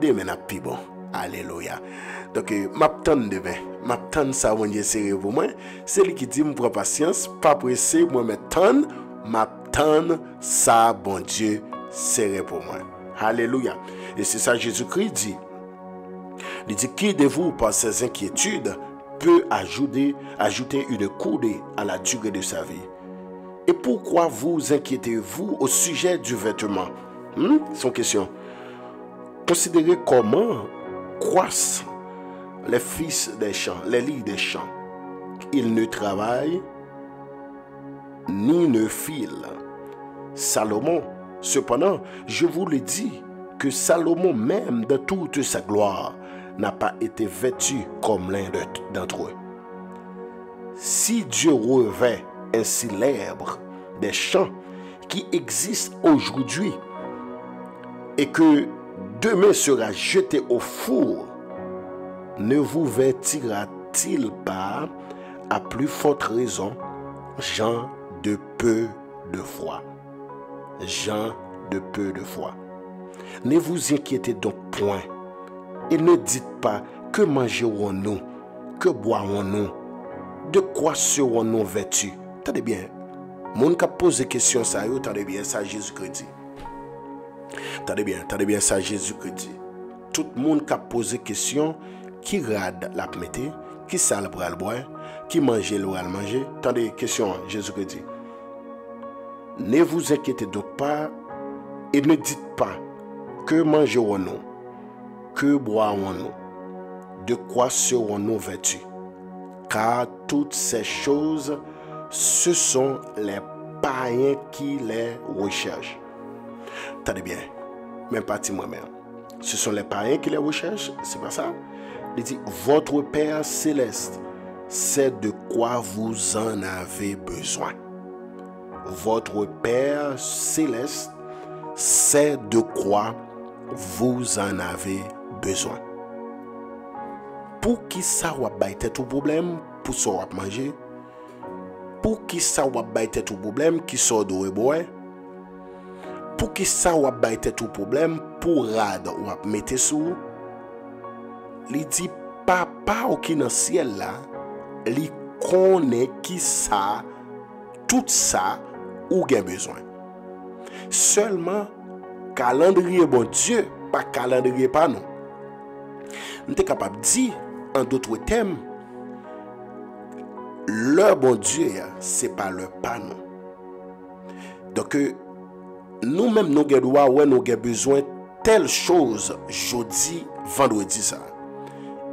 demain n'a plus bon. Alléluia. Donc, m'attends demain, m'attends ça bon Dieu serré pour moi. C'est lui qui dit me prend patience, pas pressé, moi m'attends ça bon Dieu serré pour moi. Alléluia. Et c'est ça Jésus-Christ dit. Il dit qui de vous par ses inquiétudes peut ajouter une coudée à la durée de sa vie. Et pourquoi vous inquiétez-vous au sujet du vêtement? Son question. Considérez comment croissent les fils des champs, les lits des champs. Ils ne travaillent ni ne filent. Salomon, cependant, je vous le dis, que Salomon même de toute sa gloire n'a pas été vêtu comme l'un d'entre eux. Si Dieu revêt ainsi l'herbe des champs qui existent aujourd'hui et que demain sera jeté au four, ne vous vêtira-t-il pas à plus forte raison, gens de peu de foi? Gens de peu de foi. Ne vous inquiétez donc point. Et ne dites pas que mangerons-nous, que boirons-nous, de quoi serons-nous vêtus. Attendez bien, mon qui pose des questions, ça, attendez bien, ça Jésus-Christ dit. Attendez bien ça, Jésus-Christ dit. Tout le monde qui a posé question, qui rade la mette, qui sale pour le boire, qui mange le manger. Attendez, question, Jésus-Christ dit. Ne vous inquiétez donc pas et ne dites pas que mangerons-nous, que boirons-nous, de quoi serons-nous vêtus. Car toutes ces choses, ce sont les païens qui les recherchent. Attendez bien, même pas moi-même. Ce sont les païens qui les recherchent, c'est pas ça. Il dit, votre Père céleste sait de quoi vous en avez besoin. Votre Père céleste sait de quoi vous en avez besoin. Pour qui ça va bailler tout problème, pour ça va manger. Pour qui ça va bailler tout problème, qui sort de boire. Pour qui ça va bailler tout problème, pour rad ou mettre sous. Il dit papa ou qui dans ciel là, il connaît qui ça, tout ça ou gen besoin. Seulement calendrier bon Dieu, pas calendrier pas nous. Nous sommes capables de dire en d'autres termes, le bon Dieu, c'est pas le pas nous. Donc, nous-mêmes, nous avons besoin de telle chose, jeudi, vendredi, ça.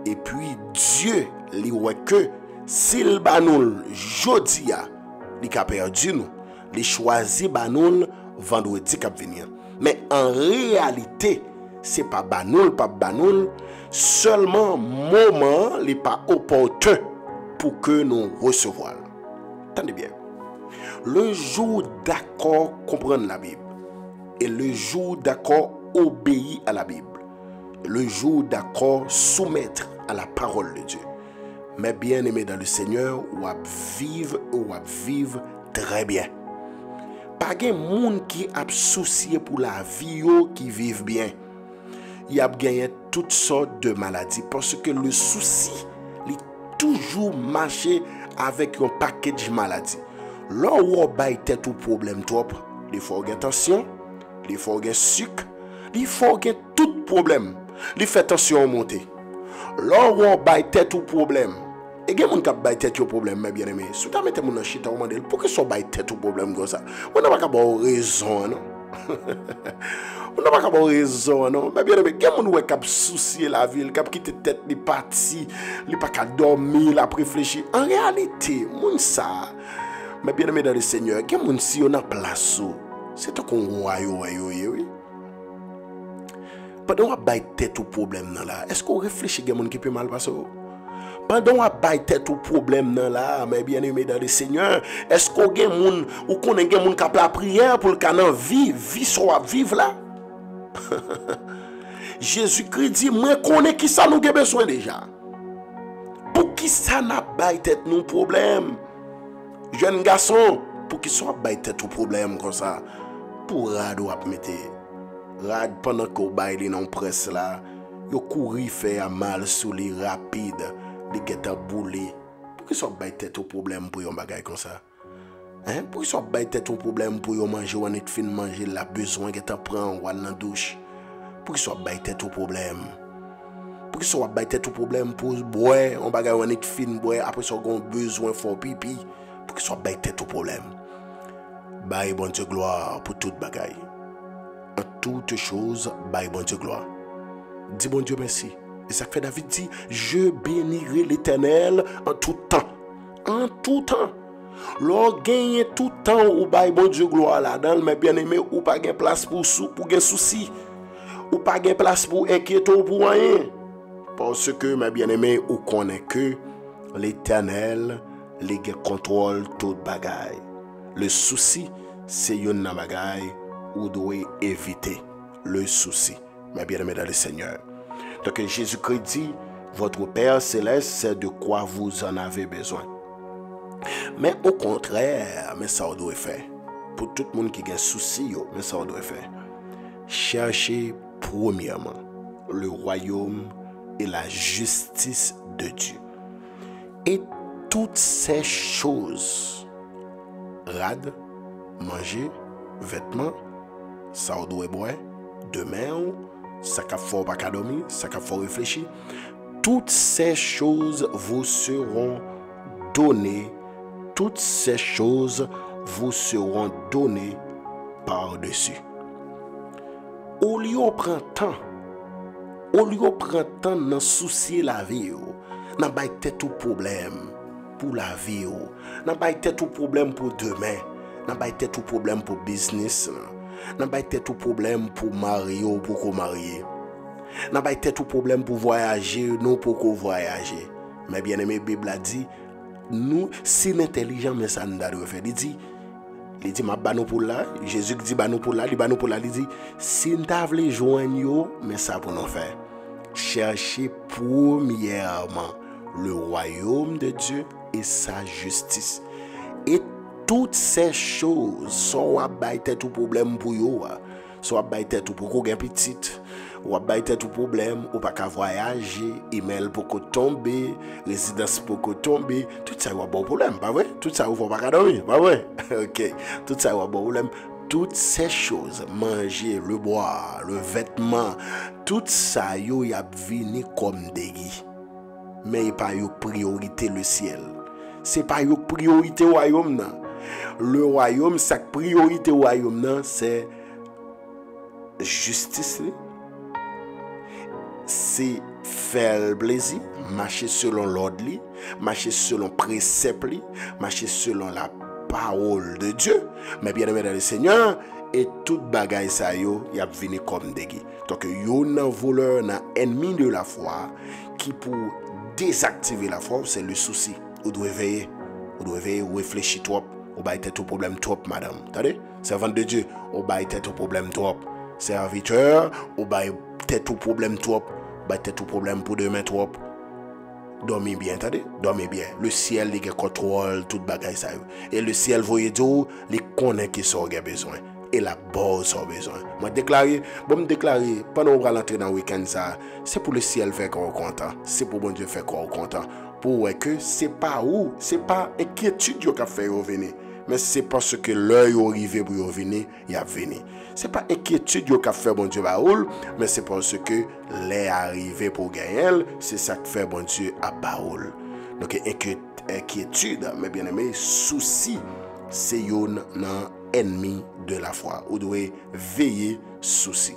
Et puis, Dieu, lui, que s'il bat nous, jeudi, il a perdu nous, il choisit bat nous, vendredi, qui venir. Mais en réalité, c'est pas banoul, pas banoul, seulement moment n'est pas opportun pour que nous recevions. Attendez bien. Le jour d'accord comprendre la Bible et le jour d'accord obéir à la Bible, le jour d'accord soumettre à la parole de Dieu. Mais bien aimé dans le Seigneur, ou à vivre très bien. Pas de monde qui a soucié pour la vie qui vivent bien. Il y a gagné toutes sortes de maladies parce que le souci il toujours marché avec un paquet de maladies. Là où on a tête au problème trop, il faut faire attention, il faut faire sucre, il faut faire tout problème. Il fait attention à monter. Là où on a tête au problème. Et il y a des gens qui ont tête au problème, mais bien aimé. Si tu as mis mon chita, on m'a dit, pourquoi ça a tête au problème comme ça? On n'a pas raison, non? On n'a pas raison, non? Mais bien aimé, il y a des gens qui ont soucié la ville, qui ont quitté tête, les partis, ils n'ont pas dormir, ils réfléchir. En réalité, mon ça, mais bien aimé dans le Seigneur, il y a des gens qui ont place. C'est tout qu'on voit, oui. Pendant qu'on a tête au problème, est-ce qu'on réfléchit à des gens qui peuvent mal passer? Pendant qu'on a tête au problème, mais bien aimé dans le Seigneur, est-ce qu'on a des gens qui ont la prière pour le canon vie soit vivre là? Jésus-Christ dit, moi connais qui ça nous a besoin déjà. Pour qui ça n'a pas tête nos problèmes? Jeune garçon, pour qui soit pas tête au problème comme ça? Pour rad ou mettre rad pendant qu'on baille non presse là, yo courir faire mal sous les rapide, les geta boulé. Pour qui soit pas tête au problème pour yon bagay comme ça? Hein? Pour qui soit pas tête au problème pour yon manger ou net fin manger la besoin geta prendre ou aller dans douche? Pour qui soit pas tête au problème? Pour qui soit pas tête au problème pour boire, on bagay ou net fin boire après ça on besoin faire pipi? Pour qui soit pas tête au problème? Bye bon Dieu gloire pour toute bagaille. En toutes choses, bye bon Dieu gloire. Dis bon Dieu merci. Et ça fait David dit, je bénirai l'Éternel en tout temps. En tout temps. Lors gagne tout temps ou bye bon Dieu gloire là-dedans, mais bien aimé, ou pas gain place pour gain souci. Ou pas gain place pour inquiéter ou pour rien. Parce que, mes bien aimé, ou connaît que l'Éternel, les contrôle toute bagaille. Le souci, c'est une bagaille où doit éviter le souci. Mais bien aimé dans le Seigneur. Donc Jésus-Christ dit, votre Père céleste sait de quoi vous en avez besoin. Mais au contraire, mais ça doit faire. Pour tout le monde qui a un souci, mais ça doit faire. Cherchez premièrement le royaume et la justice de Dieu. Et toutes ces choses, rad, manger, vêtements, ça doit boire, demain, ça qu'a fort pas qu'à dormir, ça qu'a fort réfléchir. Toutes ces choses vous seront données. Toutes ces choses vous seront données par-dessus. Au lieu de prendre temps, de soucier la vie, n'a pas été tout problème pour la vie, n'a pas été tout problème pour demain, n'a pas été tout problème pour business, n'a pas été tout problème pour marier ou pour qu'on marie, n'a pas été tout problème pour voyager, non pour qu'on voyager. Mais bien aimé, la Bible a dit, nous, si l'intelligent, mais ça nous doit faire, il dit, ma banou pour là, Jésus dit, banou pour là, il dit, si nous voulons joindre, mais ça pour nous faire. Cherchez premièrement le royaume de Dieu et sa justice. Et toutes ces choses sont à bailler tout problème pour vous, soit bailler tout pour qu'on gagne petit, ou à bailler tout problème, ou pas qu'à voyager, email pour qu'on tombe, résidence pour qu'on tombe, tout ça est un bon problème, pas vrai? Tout ça, il ne faut pas dormir, pas vrai? Ok, tout ça est un bon problème. Toutes ces choses, manger, le boire, le vêtement, tout ça, y a venu comme des guides. Mais il n'y a pas de priorité le ciel. Ce n'est pas une priorité au royaume. Le royaume, sa priorité au royaume, c'est justice. C'est faire le plaisir, marcher selon l'ordre, marcher selon le précepte, marcher selon la parole de Dieu. Mais bien aimé dans le Seigneur, et toute bagaille ça yo, y a venu comme des guides. Donc yo nan voleur, nan ennemi de la foi, qui pour désactiver la foi, c'est le souci. Vous devez veiller, vous réfléchir trop, vous baillez tout problème trop, madame. Attendez, servante de Dieu, vous baillez tout problème trop. Serviteur, vous baillez tout problème trop, vous baillez tout problème pour demain trop. Dormez bien, attendez, dormez bien. Le ciel, il contrôle toute bagaille ça. Et le ciel, vous voyez, il connaît qui sont besoin. Et la base a besoin. Moi, me déclarer, pendant qu'on va rentrer dans le week-end, ça, c'est pour le ciel faire qu'on est content. C'est pour bon Dieu faire qu'on est content. Pour que c'est pas inquiétude qui a fait revenir. Mais c'est parce que l'heure est arrivé pour revenir, il a venu. C'est pas inquiétude qui a fait bon Dieu baoul, mais c'est parce que l'heure est arrivé pour gagner, c'est ça qui fait bon Dieu à baoul. Donc inquiétude, mais bien aimé, souci, c'est un ennemi de la foi. Vous devez veiller souci.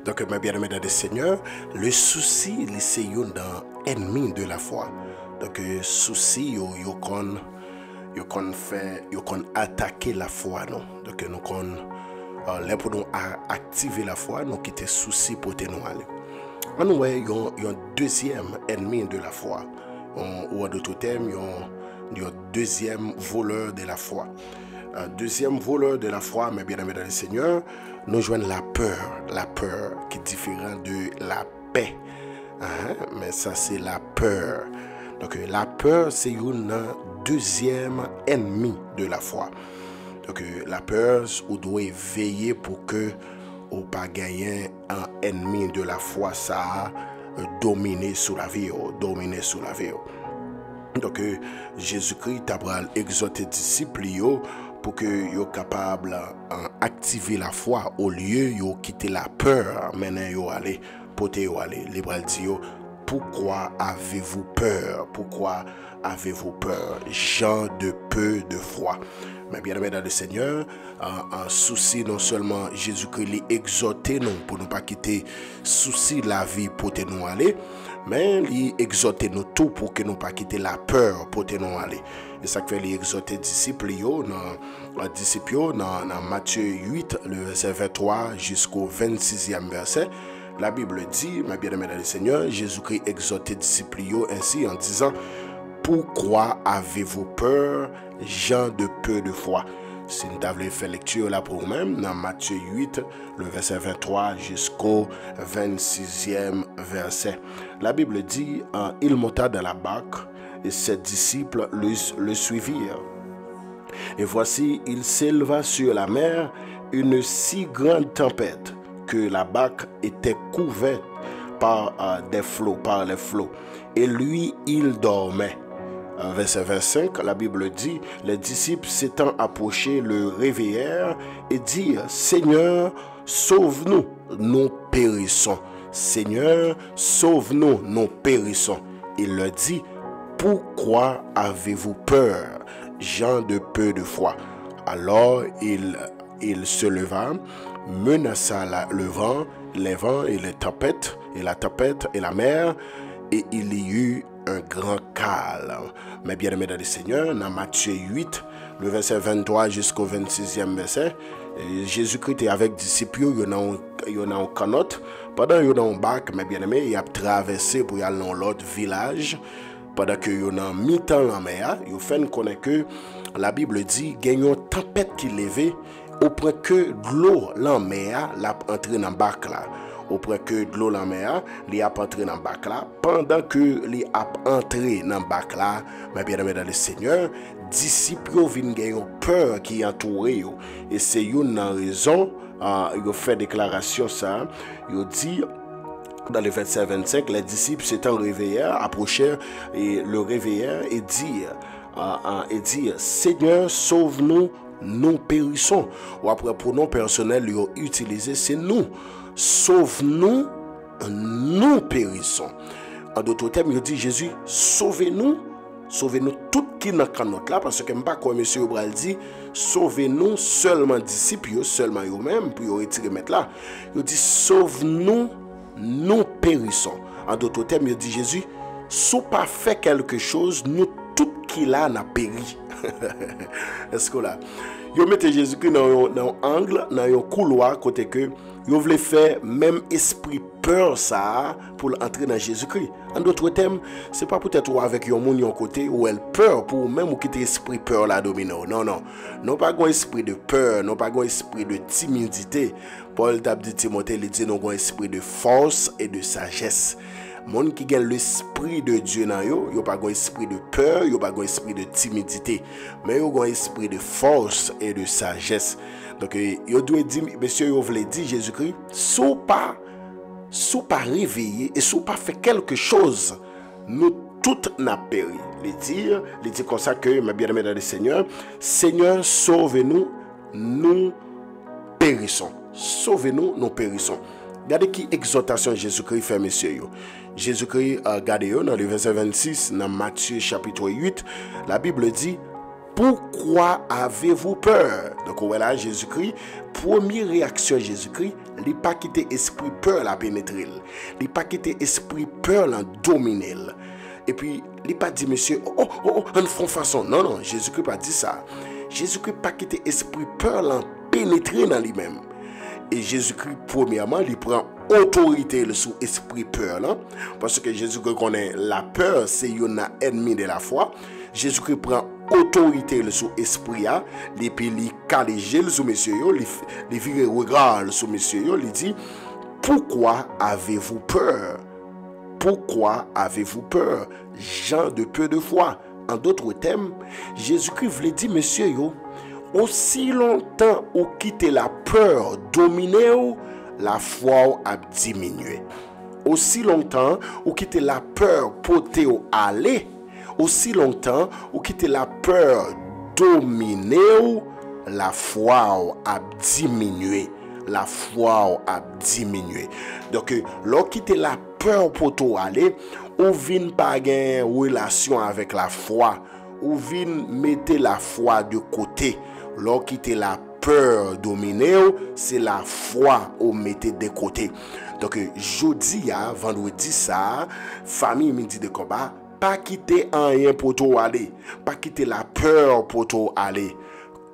Donc mes bien-aimés dans le Seigneur, le souci, c'est un ennemi de la foi. Donc souci, yo kon attaquer la foi, non. Donc nous kon là pour nous activer la foi, nous quitter souci pour nous aller. On voit un deuxième ennemi de la foi. Ou en d'autres termes, il y a un deuxième voleur de la foi. Un deuxième voleur de la foi, mes bien-aimés dans le Seigneur, nous joignons la peur qui est différente de la paix. Mais ça, c'est la peur. Donc, la peur, c'est un deuxième ennemi de la foi. Donc, la peur, on doit veiller pour que on pas gagner un ennemi de la foi, ça a dominé sur la vie, Donc, Jésus-Christ a exhorté les disciples pour que soient capables d'activer la foi au lieu de quitter la peur. Maintenant, yo aller, pote yo aller. Libral dit pourquoi avez-vous peur? Pourquoi avez-vous peur? Gens de peu de foi. Mais bien aimé dans le Seigneur, un souci non seulement Jésus-Christ l'a exhorté nous pour ne pas quitter souci la vie pour nous aller, mais il exhorté nous tout pour que nous pas quitter la peur pour nous aller. Et ça fait les exhorter disciples dans Matthieu 8, le verset 23 jusqu'au 26e verset. La Bible dit, ma bien-aimée dans le Seigneur, Jésus-Christ exhortait les disciples ainsi en disant: pourquoi avez-vous peur, gens de peu de foi? Si nous avons fait lecture là pour nous-mêmes, dans Matthieu 8, le verset 23 jusqu'au 26e verset. La Bible dit, il monta dans la barque et ses disciples le suivirent. Et voici, il s'éleva sur la mer une si grande tempête que la barque était couverte par les flots. Et lui, il dormait. verset 25, la Bible dit, les disciples s'étant approchés le réveillèrent et dirent, Seigneur, sauve-nous, nous périssons. Seigneur, sauve-nous, nous périssons. Il leur dit, pourquoi avez-vous peur, gens de peu de foi? Alors il se leva, menaça le vent, les vents et les tempêtes, et la tempête et la mer, et il y eut un grand calme. Mais bien aimés dans le Seigneur, dans Matthieu 8, le verset 23 jusqu'au 26e verset, Jésus-Christ est avec les disciples, il y en a un canot, pendant qu'il y a un bac, mais bien aimé, il a traversé pour aller dans l'autre village, pendant qu'il y a un mi-temps en mer, il fait connaître que la Bible dit qu'il y a une tempête qui levait, au point que de l'eau en mer l'a entré dans le bac là. Au point que de l'eau en mer, il a entré dans le bac là. Pendant que il a entré dans le bac là, mais bien aimé dans le Seigneur, disciples viennent gagner peur qui entoure yo. Et c'est une raison, il fait déclaration ça, il dit dans le verset 25, les disciples s'étant réveillèrent, approchèrent et le réveillèrent et dirent, Seigneur, sauve-nous, nous périssons. Ou après pronom personnel, ils ont utilisé, c'est nous. Sauve-nous, nous périssons. En d'autres termes, il dit, Jésus, sauvez-nous tout qui n'a qu'un autre là, parce que je ne sais pas quoi M. Obral dit, sauvez-nous seulement disciples, seulement eux-mêmes, pour retirer mettre là. Il dit, sauve-nous, nous périssons. En d'autres termes, il dit, Jésus, si vous pas fait quelque chose, nous tout qui là n'a péri. Est-ce que là, vous mettez Jésus-Christ dans un angle, dans un couloir, côté que vous voulez faire même esprit peur ça pour entrer dans Jésus-Christ. En d'autres termes, c'est pas peut-être avec un monde côté où elle peur pour même ou quitter esprit peur là dominer. Non, non. Non pas un esprit de peur, non pas un esprit de timidité. Paul t'a dit Timothée, il dit non un esprit de force et de sagesse. Monde qui gagne l'esprit de Dieu dans yo, yo pas un esprit de peur, yo pas un esprit de timidité, mais yo un esprit de force et de sagesse. Donc yo doit dire monsieur yo voulait dire Jésus-Christ, sous pas réveillé et sous pas fait quelque chose, nous toutes n'a péri. Les dire comme ça que ma bien-aimée dans le Seigneur, Seigneur sauve-nous, nous périssons. Sauvez-nous, nous périssons. Regardez qui exhortation Jésus-Christ fait, messieurs. Jésus-Christ, regardez dans le verset 26, dans Matthieu chapitre 8, la Bible dit, pourquoi avez-vous peur? Donc, voilà, Jésus-Christ, première réaction Jésus-Christ, il n'a pas quitté esprit peur la pénétrer. Il n'a pas quitté esprit peur la dominer. Et puis, il n'a pas dit, monsieur, en façon. Non, non, Jésus-Christ n'a pas dit ça. Jésus-Christ n'a pas quitté esprit peur la pénétrer dans lui-même. Et Jésus-Christ, premièrement, il prend autorité sur l'esprit peur. Là, parce que Jésus-Christ connaît la peur, c'est un ennemi de la foi. Jésus-Christ prend autorité sur l'esprit. Et puis il calège sur monsieur, il vire regard sur monsieur, il dit, pourquoi avez-vous peur? Pourquoi avez-vous peur? Gens de peu de foi. En d'autres termes, Jésus-Christ voulait dire, monsieur, aussi longtemps ou quitter la peur dominer, la foi a diminué. Aussi longtemps ou quitter la peur porter au aller, aussi longtemps ou quitter la peur dominer, la foi a diminué. La foi a diminué. Donc, lorsque quitter la peur porter au aller, ou vient pas gagner relation avec la foi, ou vient mettre la foi de côté. Lorsque quitter la peur dominer, c'est la foi ou mettez de côté. Donc jeudi vendredi ça, famille midi de combat, pas quitter rien pour toi aller, pas quitter la peur pour toi aller.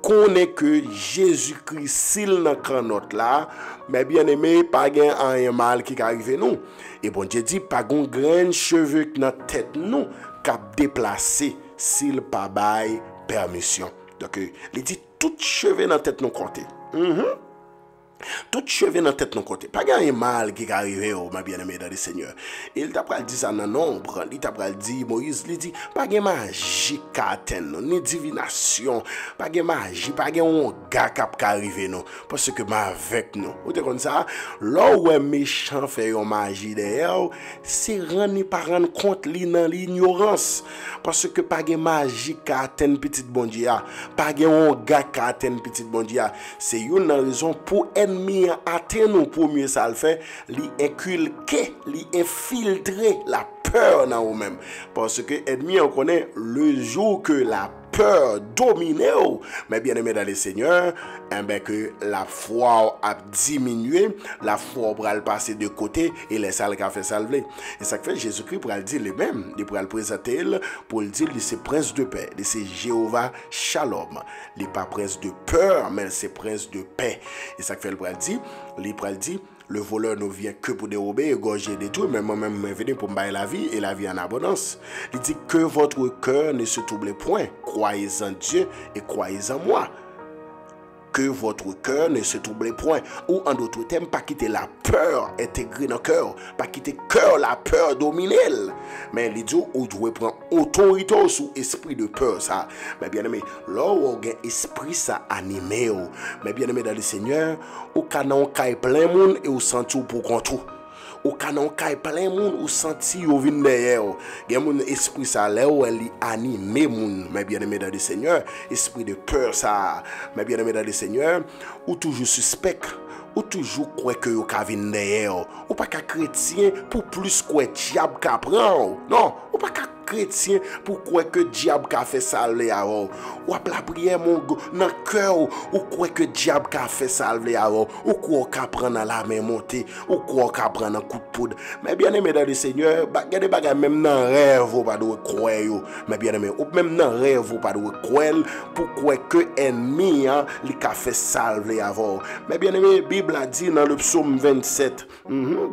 Connaît que Jésus-Christ s'il n'a qu'un autre là, mais bien aimé, pas un mal qui arrive nous. Et bon Dieu dit pas gon grain cheveux dans tête nous cap déplacer s'il pas bail permission. Donc il dit tout cheveux dans tête nous compter. Tout cheveux dans tête nous compter. Pas un mal qui arrive ma bien-aimé dans le Seigneur. Il t'a pas dit ça dans nombre, il t'a pas dit Moïse, il dit pas de magie ni divination, pas de magie, pas de gars qui arrive nous parce que ma avec nous. Ou comme ça, là où un méchant fait une magie derrière, c'est rendre pas rendre compte li dans l'ignorance parce que pas de magie qui atteint petite bon Dieu, pas de un gars qui atteint petite bon Dieu. C'est une raison pour ennemi atteindre nous pour mieux ça le fait, li inculquer, li infiltrer la peur dans vous-même parce que ennemi on connaît le jour que la peur domine, mais bien aimé dans le Seigneur, que la foi a diminué, la foi va passer de côté et les salles qui a fait salver. Et ça fait Jésus-Christ pour le dire lui-même, il pour le présenter pour le dire c'est prince de paix, c'est Jéhovah Shalom. Il n'est pas prince de peur, mais c'est prince de paix. Et ça fait le dire, le voleur ne vient que pour dérober, égorger, détruire, mais moi-même, je viens pour me bailler la vie et la vie en abondance. Il dit que votre cœur ne se trouble point. Croyez en Dieu et croyez en moi. Que votre cœur ne se trouble point. Ou en d'autres termes, pas quitter la peur intégrée dans le cœur. Pas quitter le cœur, la peur dominer. Mais il dit, vous devez prendre autorité sous esprit de peur. Ça. Mais bien aimé, là où vous avez esprit ça animé. Mais bien aimé dans le Seigneur, au canon caille plein monde et au senti pour contre. Au canon caille plein monde ou senti au vin derrière. Gen mon esprit ça là où elle animé moun. Mais bien aimé dans le Seigneur, esprit de peur ça. Mais bien aimé dans le Seigneur, ou toujours suspect, ou toujours croire que yo ka vin derrière. Ou pas qu'un chrétien pour plus quoi diable ka prend. Non, ou pas qu'un chrétien pourquoi que diable a fait salver avant ou la prière mon dans cœur ou quoi que diable a fait salver avant ou quoi qu'a prendre la main monter ou quoi qu'a prendre un coup de poudre. Mais bien aimé dans le Seigneur, regardez bagay même dans rêve ou pas de croire. Mais bien aimé ou même dans rêve ou pas de croire pourquoi que ennemi li a fait salver avant. Mais bien aimé, Bible a dit dans le psaume 27.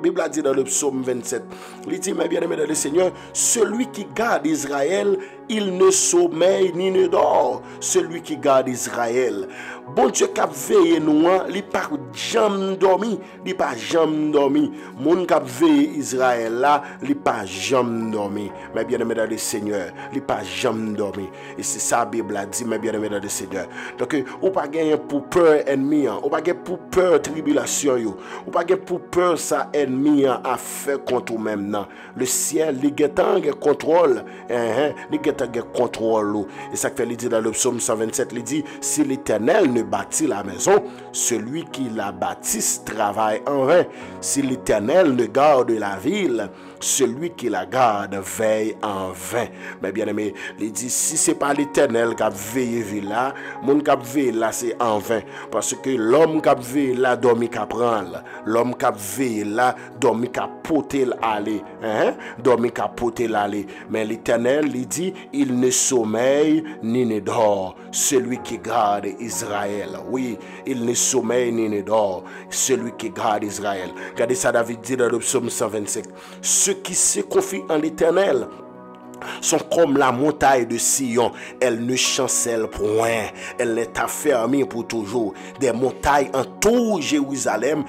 Bible a dit dans le psaume 27. Il dit mais bien aimé dans le Seigneur, celui qui garde Israël, il ne sommeille ni ne dort. Celui qui garde Israël. Bon Dieu qui a veillé nous, il n'a pas jamais dormi. Il n'a pas jamais dormi. Mon qui a veillé Israël là, il n'a pas jamais dormi. Mais bien aimé dans le Seigneur, il n'a pas jamais dormi. Et c'est ça la Bible a dit, mais bien aimé dans le Seigneur. Donc, on pas gagner pour peur ennemi, on pas gagner pour peur tribulation, on pas gagner pour peur ça ennemi a fait contre même non. Le ciel, il y a contrôle, il y a contrôle. Et ça fait il dit dans le psaume 127, il dit si l'Éternel ne bâtit la maison, celui qui la bâtisse travaille en vain. Si l'Éternel ne garde la ville, celui qui la garde veille en vain. Mais bien aimé, il dit si c'est pas l'Éternel qui a veillé ville là, mon qui a veillé là c'est en vain parce que l'homme qui a veillé là dormi qu'à prendre, l'homme qui a veillé là dormi qu'à porter l'aller, dormi qu'à porter l'aller. Mais l'Éternel il dit il ne sommeille ni ne dort, celui qui garde Israël. Oui, il ne sommeille ni ne dort, celui qui garde Israël. Regardez ça, David dit dans le psaume 125. Ceux qui se confient en l'Éternel sont comme la montagne de Sion, elle ne chancelle point, elle est affermie pour toujours. Des montagnes entourent Jérusalem.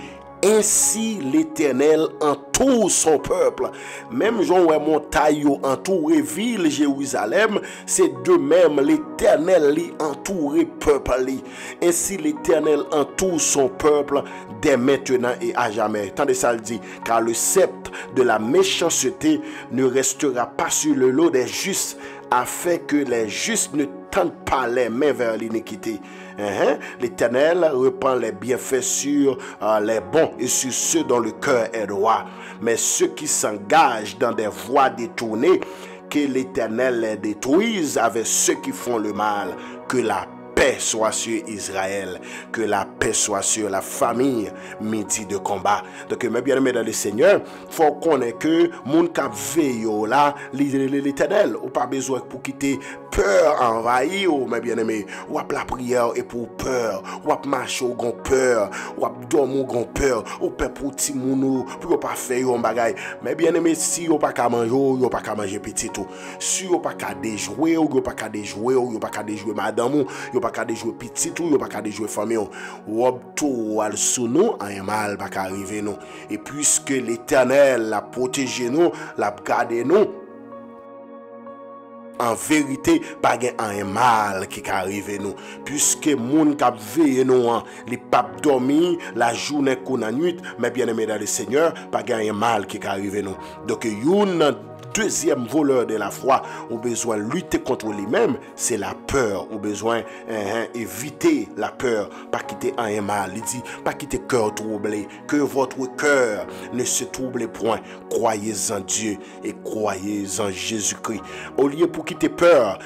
Ainsi l'Éternel entoure son peuple. Même Jean où montagne entoure ville Jérusalem, c'est de même l'Éternel entoure peuple. Ainsi l'Éternel entoure son peuple dès maintenant et à jamais. Tandis ça le dit, car le sceptre de la méchanceté ne restera pas sur le lot des justes, afin que les justes ne tendent pas les mains vers l'iniquité. L'Éternel reprend les bienfaits sur les bons et sur ceux dont le cœur est droit. Mais ceux qui s'engagent dans des voies détournées, que l'Éternel les détruise avec ceux qui font le mal. Que la paix soit sur Israël, que la paix soit sur la famille, midi de combat. Donc, mes bien-aimés dans le Seigneur, il faut connaître que mon cap veille là, l'Éternel, ou pas besoin pour quitter peur envahir, mes bien-aimés, ou à la prière et pour peur, ou à marcher au grand peur, ou à dormir au grand peur, ou peur pour petit mounou, pour pas faire un bagay. Mais bien-aimés, si ou pas qu'à manger, ou pas qu'à manger petit tout, si ou pas qu'à déjouer, ou pas qu'à déjouer, ou pas qu'à déjouer madame, ou pas qu'à déjouer petit tout, ou pas qu'à déjouer famille, ou tout al sous nous, un mal pas qu'à arriver nous. Et puisque l'Éternel l'a protégé nous, l'a gardé nous, en vérité, pas un mal qui arrive nous. Puisque moun k'ap veille nous, les papes dormi, la journée qu'on a nuit, mais bien aimé dans le Seigneur, pas un mal qui arrive nous. Donc, une deuxième voleur de la foi, au besoin de lutter contre lui-même, c'est la peur. Au besoin éviter la peur, pas quitter un mal. Il dit, pas quitter cœur troublé, que votre cœur ne se trouble point. Croyez en Dieu et croyez en Jésus-Christ. Au lieu pour quitter peur,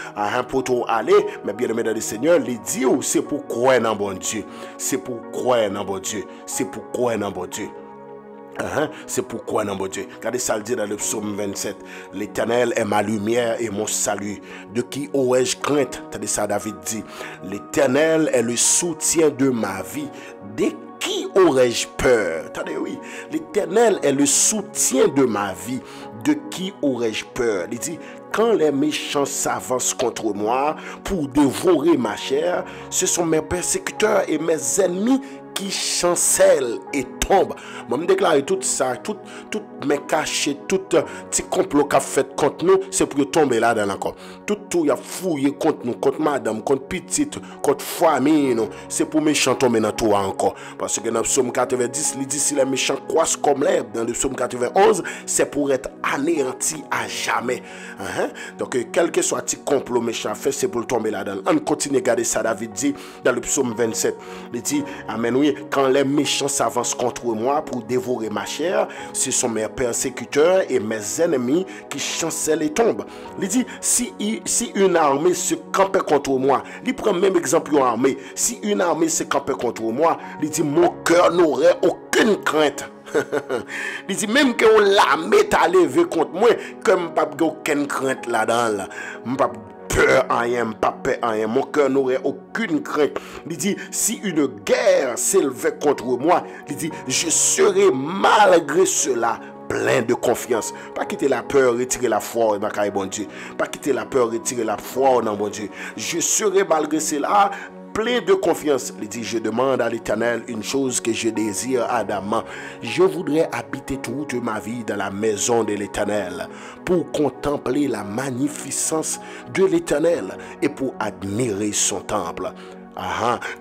pour aller, mais bien aimé dans le Seigneur, il dit, c'est pour croire dans bon Dieu. C'est pour croire dans bon Dieu. C'est pour croire dans bon Dieu. C'est pourquoi, non, mon Dieu. Regardez ça, le dit dans le psaume 27. L'Éternel est ma lumière et mon salut. De qui aurais-je crainte? Regardez ça, David dit. L'Éternel est le soutien de ma vie. De qui aurais-je peur? Attendez, oui. L'Éternel est le soutien de ma vie. De qui aurais-je peur? Il dit, quand les méchants s'avancent contre moi pour dévorer ma chair, ce sont mes persécuteurs et mes ennemis qui chancellent et tombent. Moi, je déclare tout ça, tout mes cachets, tout petit complot qu'a fait contre nous, c'est pour tomber là dans encore. Tout y a fouillé contre nous, contre madame, contre petite, contre famille, c'est pour méchants tomber dans tout encore. Parce que dans le psaume 90, il dit si les méchants croissent comme l'herbe, dans le psaume 91, c'est pour être anéanti à jamais. Donc, quel que soit petit complot méchant fait, c'est pour tomber là-dedans. On continue à garder ça, David dit, dans le psaume 27. Il dit, amen, oui, quand les méchants s'avancent contre moi pour dévorer ma chair, ce sont mes persécuteurs et mes ennemis qui chancellent et tombent. Il dit, si une armée se campait contre moi, il prend même exemple d'une armée, si une armée se campait contre moi, il dit, mon cœur n'aurait aucune crainte. Il dit même que l'armée t'a levé contre moi, comme pas aucune crainte là-dedans. Pas peur rien, pas peur rien. Mon cœur n'aurait aucune crainte. Il dit si une guerre s'élevait contre moi, il dit je serai malgré cela plein de confiance. Pas quitter la peur, retirer la foi dans le bon Dieu. Pas quitter la peur, retirer la foi dans bon Dieu. Je serai malgré cela plein de confiance. Il dit, je demande à l'Éternel une chose que je désire ardemment. Je voudrais habiter toute ma vie dans la maison de l'Éternel pour contempler la magnificence de l'Éternel et pour admirer son temple.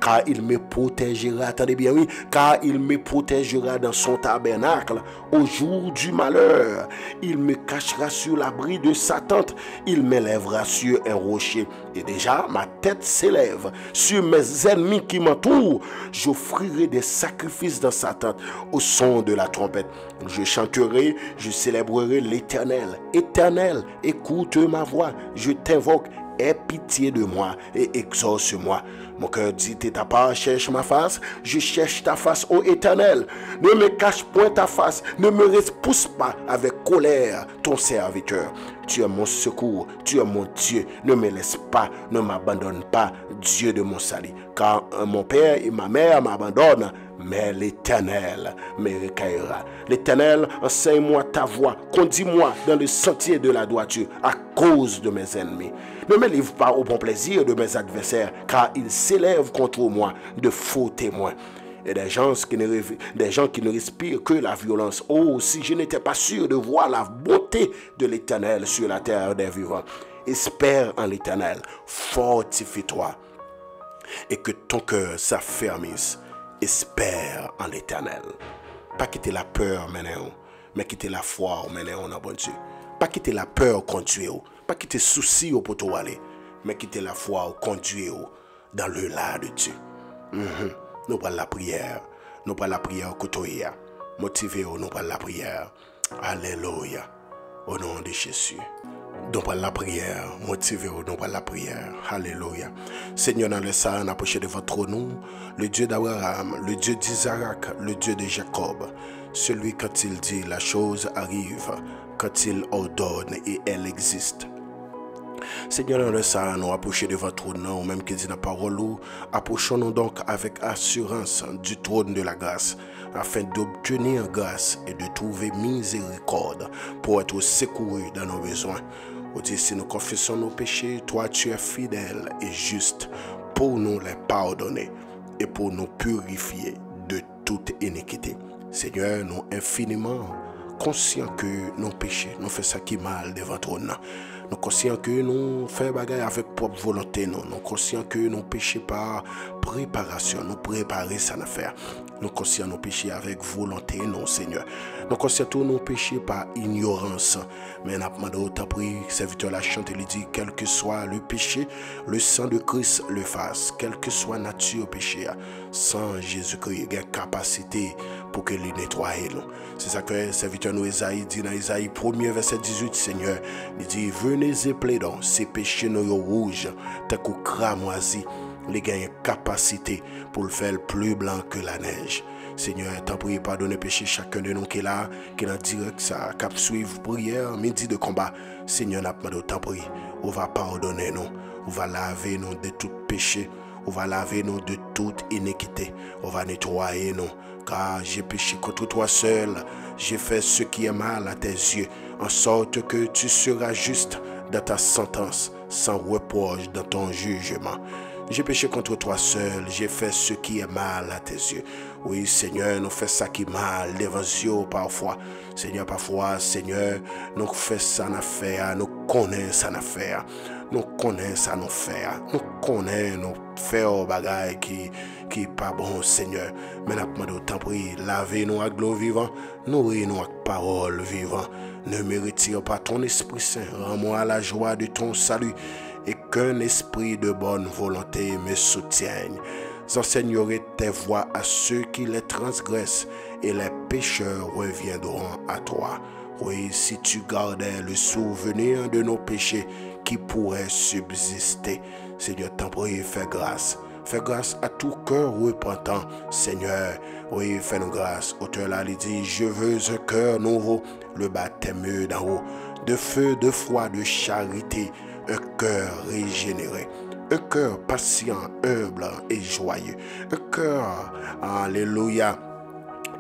Car il me protégera, attendez bien, oui, car il me protégera dans son tabernacle au jour du malheur. Il me cachera sur l'abri de sa tente, il m'élèvera sur un rocher. Et déjà, ma tête s'élève sur mes ennemis qui m'entourent. J'offrirai des sacrifices dans sa tente au son de la trompette. Je chanterai, je célébrerai l'Éternel. Éternel, écoute ma voix, je t'invoque. Aie pitié de moi et exauce-moi. Mon cœur dit, ta part cherche ma face, je cherche ta face, ô Éternel. Ne me cache point ta face, ne me repousse pas avec colère ton serviteur. Tu es mon secours, tu es mon Dieu, ne me laisse pas, ne m'abandonne pas, Dieu de mon salut. Car mon père et ma mère m'abandonnent, mais l'Éternel me recueillera. L'Éternel, enseigne-moi ta voie, conduis-moi dans le sentier de la droiture à cause de mes ennemis. Ne me livre pas au bon plaisir de mes adversaires, car ils s'élèvent contre moi de faux témoins. Et des gens qui ne respirent que la violence. Oh, si je n'étais pas sûr de voir la beauté de l'Éternel sur la terre des vivants. Espère en l'Éternel, fortifie-toi, et que ton cœur s'affermisse. Espère en l'Éternel. Pas quitter la peur maintenant, mais quitter la foi maintenant dans bon Dieu. Pas quitter la peur conduire, pas quitter souci pour toi aller, mais quitter la foi conduire dans le là de Dieu. Nous prenons la prière, nous prenons la prière côtoyer, motivez-nous, nous prenons la prière. Alléluia, au nom de Jésus. Nous prenons la prière, motivez-nous, nous prenons la prière. Alléluia. Seigneur, dans le sang, on approche de votre nom, le Dieu d'Abraham, le Dieu d'Isaac, le Dieu de Jacob. Celui, quand il dit, la chose arrive, quand il ordonne et elle existe. Seigneur, dans le sang, nous approchons de votre nom, même qu'il dit la parole, approchons-nous donc avec assurance du trône de la grâce, afin d'obtenir grâce et de trouver miséricorde pour être secourus dans nos besoins. On dit, si nous confessons nos péchés, toi tu es fidèle et juste pour nous les pardonner et pour nous purifier de toute iniquité. Seigneur, nous infiniment conscients que nos péchés nous fait ça qui mal devant ton nom. Nous conscients que nous faisons bagaille avec propre volonté. Nous conscients que nous péchons par préparation. Nous préparer ça à faire. Nous conscients nous péchons avec volonté, non Seigneur. Nous conscients que nous péchons par ignorance. Mais nous demandons autant pris, serviteur la chante, il dit, quel que soit le péché, le sang de Christ le fasse. Quelle que soit nature péché, sans Jésus-Christ, il y a capacité pour que les nettoyer. C'est ça que le serviteur nous Isaïe dit dans Isaïe 1er verset 18, Seigneur, il dit, venez et plaidons, ces péchés nous rouges, tant qu'on cramoisi. Les gains capacité pour le faire plus blanc que la neige. Seigneur, t'en prie, pardonne péché chacun de nous qui est là, qui est en direct, ça, qui suivre prière, midi de combat. Seigneur, n'a pas de t'en prie, on va pardonner nous, on va laver nous de tout péché, on va laver nous de toute iniquité, on va nettoyer nous, car j'ai péché contre toi seul, j'ai fait ce qui est mal à tes yeux, en sorte que tu seras juste dans ta sentence, sans reproche dans ton jugement. J'ai péché contre toi seul, j'ai fait ce qui est mal à tes yeux. Oui, Seigneur, nous faisons ça qui est mal devant Dieu parfois. Seigneur, parfois, Seigneur, nous faisons ça à faire, nous connaissons ça à faire. Nous connaissons ça à faire. Nous connaissons, nous faisons des bagailles qui n'est pas bon, Seigneur. Mais nous demandons autant pris, lavez-nous avec l'eau vivante, nourris-nous avec parole vivante. Ne me retire pas ton Esprit Saint, rends-moi la joie de ton salut. Et qu'un esprit de bonne volonté me soutienne. J'enseignerai tes voies à ceux qui les transgressent, et les pécheurs reviendront à toi. Oui, si tu gardais le souvenir de nos péchés qui pourraient subsister, Seigneur, t'en prie, fais grâce. Fais grâce à tout cœur repentant, Seigneur. Oui, fais-nous grâce. Auteur là, il dit, je veux un cœur nouveau, le baptême d'en haut, de feu, de foi, de charité, un cœur régénéré, un cœur patient, humble et joyeux, un cœur, alléluia,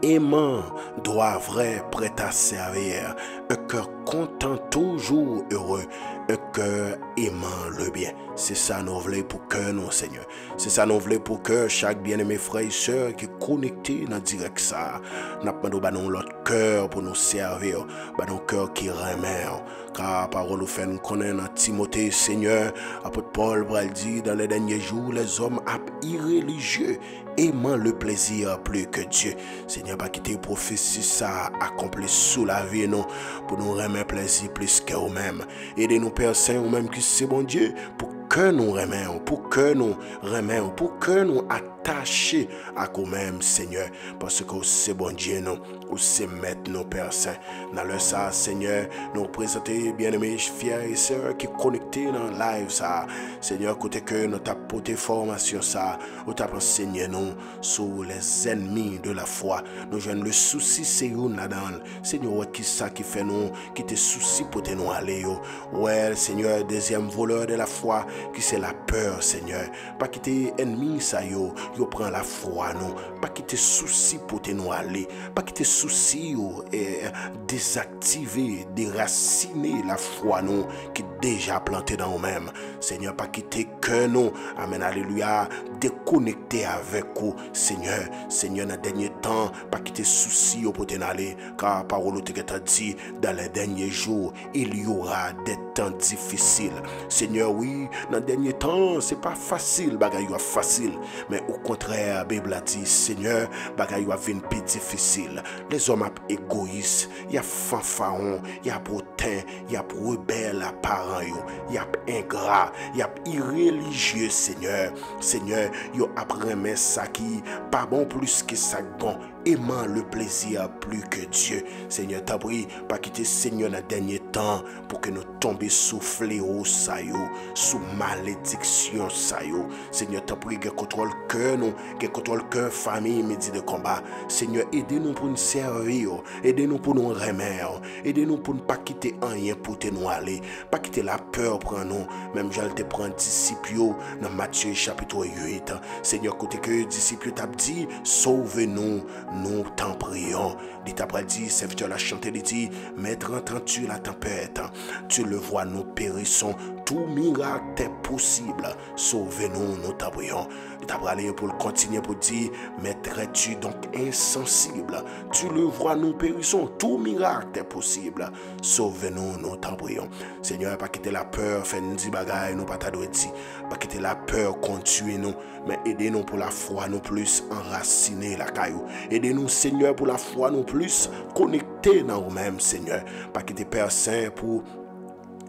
aimant, droit, vrai, prêt à servir, un cœur content, toujours heureux, un cœur aimant le bien. C'est ça nous voulons pour cœur nous, Seigneur. C'est ça nous voulons pour cœur chaque bien-aimé frère et soeur qui est connecté dans direct ça. Nous avons l'autre cœur pour nous servir, nos cœur qui remet. Car parole nous fait nous connaître dans Timothée, Seigneur, apôtre Paul dit dans les derniers jours, les hommes irréligieux aimant le plaisir plus que Dieu. Seigneur, pas quitter prophétie ça accompli sous la vie nous pour nous remettre plaisir plus que nous-mêmes. Aidez-nous Père Saint, ou même qui c'est bon Dieu, pour que nous remettons, pour que nous remettons, pour que nous attachés à nous-mêmes, Seigneur, parce que c'est bon Dieu, nous, ou c'est mettre nos Père Saint. Dans le ça, Seigneur, nous présenter bien-aimés, frères et sœurs qui sont connectés dans le live, ça. Seigneur, côté que nous t'avons porté formation, ça, ou t'avons enseigné nous sur les ennemis de la foi. Nous jouons le souci, c'est où là-dedans. Seigneur, qui ça qui fait nous, qui te soucie pour te nous aller, ouais, Seigneur, deuxième voleur de la foi, qui c'est la peur, Seigneur. Pas quitter ennemi, ça, yo prend la foi, non. Pas quitter souci pour te nous aller. Pas quitter souci, et désactiver, déraciner la foi, non, qui est déjà plantée dans nous-mêmes. Seigneur, pas quitter que nous, amen, alléluia, déconnecter avec vous, Seigneur. Seigneur, dans le dernier temps, pas quitter souci pour te nous aller, car parole te dit, dans les derniers jours, il y aura des temps difficiles. Seigneur, oui, dans le dernier temps, c'est pas facile, bagay yo facile, mais au contraire, la Bible a dit, Seigneur, bagay yo vient plus difficile. Les hommes égoïstes, il y a fanfaron, il y a brutin, il y a rebelle à parents, il y a ingrat, il y a irréligieux, Seigneur. Seigneur, yo après mais ça qui pas bon plus que ça bon, aimant le plaisir plus que Dieu. Seigneur, t'as pris, pas quitter Seigneur dans le dernier temps pour que nous tombions sous fléau, ça yo, sous malédiction, ça yo. Seigneur, t'as pris, que contrôle cœur nous, que contrôle cœur famille, midi de combat. Seigneur, aidez-nous pour nous servir, aidez-nous pour nous remettre, aidez-nous pour ne pas quitter rien pour te nous aller, pas quitter la peur pour nous, même j'allais te prendre disciples dans Matthieu chapitre 8. Seigneur, côté que disciples t'a dit, sauve-nous, nous t'en prions. Il t'a dit, serviteur la chanter, il dit, maître, entends-tu la tempête? Tu le vois, nous périssons tout miracle est possible. Sauvez-nous, nous t'en prions. Nous t'en prions pour le continuer pour dire, mettrais-tu donc insensible? Tu le vois, nous périssons. Tout miracle est possible. Sauvez-nous, nous t'en prions. Seigneur, pas quitter la peur, fait nous dire bagaille, nous pas t'adouer dire. Pas quitter la peur, contuer nous, mais aidez-nous pour la foi, nous plus enraciner la caillou. Aidez-nous, Seigneur, pour la foi, nous plus connecter dans nous-mêmes, Seigneur. Pas quitter Père Saint pour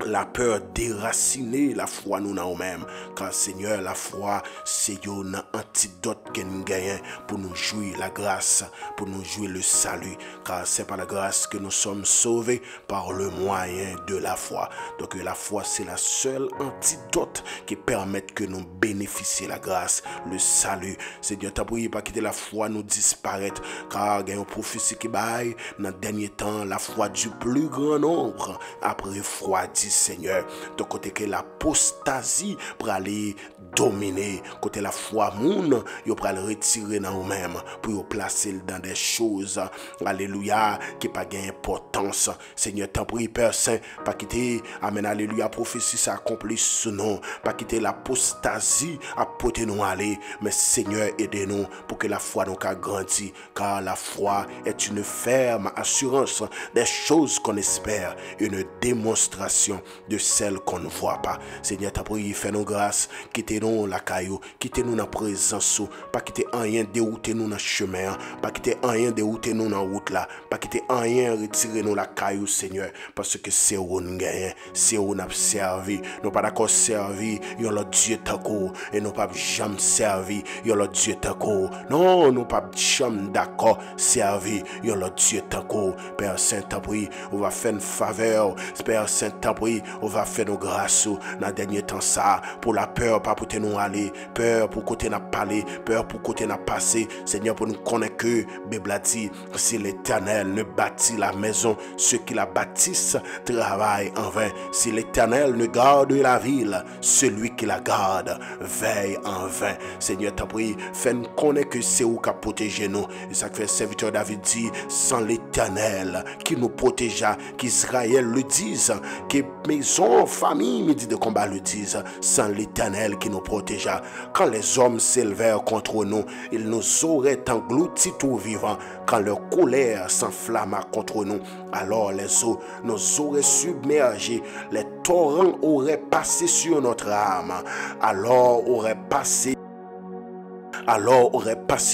la peur déraciner la foi nous nous-mêmes. Car Seigneur, la foi, c'est un antidote que nous gagnons pour nous jouir la grâce, pour nous jouir le salut. Car c'est par la grâce que nous sommes sauvés par le moyen de la foi. Donc la foi, c'est la seule antidote qui permet que nous bénéficions la grâce, le salut. Seigneur, t'as prié pas quitter la foi nous disparaître. Car il y a une prophétie qui baille dans le dernier temps, la foi du plus grand nombre après refroidi. Seigneur, de côté que l'apostasie pour aller dominer, côté la foi moun, yo pour aller retirer dans nous-mêmes, pour yo placer dans des choses, alléluia, qui pas gain importance. Seigneur, t'en prie, Père Saint, pas quitter, amen, alléluia, prophétie s'accomplit sous nous, pas quitter l'apostasie à porter nous aller, mais Seigneur, aidez-nous pour que la foi nous a grandi, car la foi est une ferme assurance des choses qu'on espère, une démonstration de celles qu'on ne voit pas. Seigneur, t'as prié, fais-nous grâce, quittez-nous la caillou, quittez-nous dans la présence, pas quitter rien dérouter nous dans le chemin, pas quitter rien dérouter nous dans la route là, pas quitter rien retirer nous la caillou, Seigneur, parce que c'est où nous gagnons, c'est où nous avons servi, nous pas d'accord servi, yon le Dieu tako, et nous pas jamais servi, yon le Dieu tako, non, nous pas jamais d'accord servi, yon le Dieu tako. Père Saint, t'as prié, on va faire une faveur, Père Saint, t'as prié, on va faire nos grâces dans le dernier temps ça, pour la peur, pas pour nous aller, peur pour côté n'a parlé, peur pour côté n'a passé, Seigneur, pour nous connaître que, Bible a dit, si l'Éternel ne bâtit la maison, ceux qui la bâtissent travaillent en vain. Si l'Éternel ne garde la ville, celui qui la garde veille en vain. Seigneur, t'as prié, fais-nous connaître que c'est où qu'a protégé nous. Et ça fait serviteur David dit, sans l'Éternel qui nous protégea, qu'Israël le dise, que maison, famille, midi de combat le disent, sans l'Éternel qui nous protégea. Quand les hommes s'élevèrent contre nous, ils nous auraient engloutis tout vivants. Quand leur colère s'enflamma contre nous, alors les eaux nous auraient submergés, les torrents auraient passé sur notre âme, alors aurait passé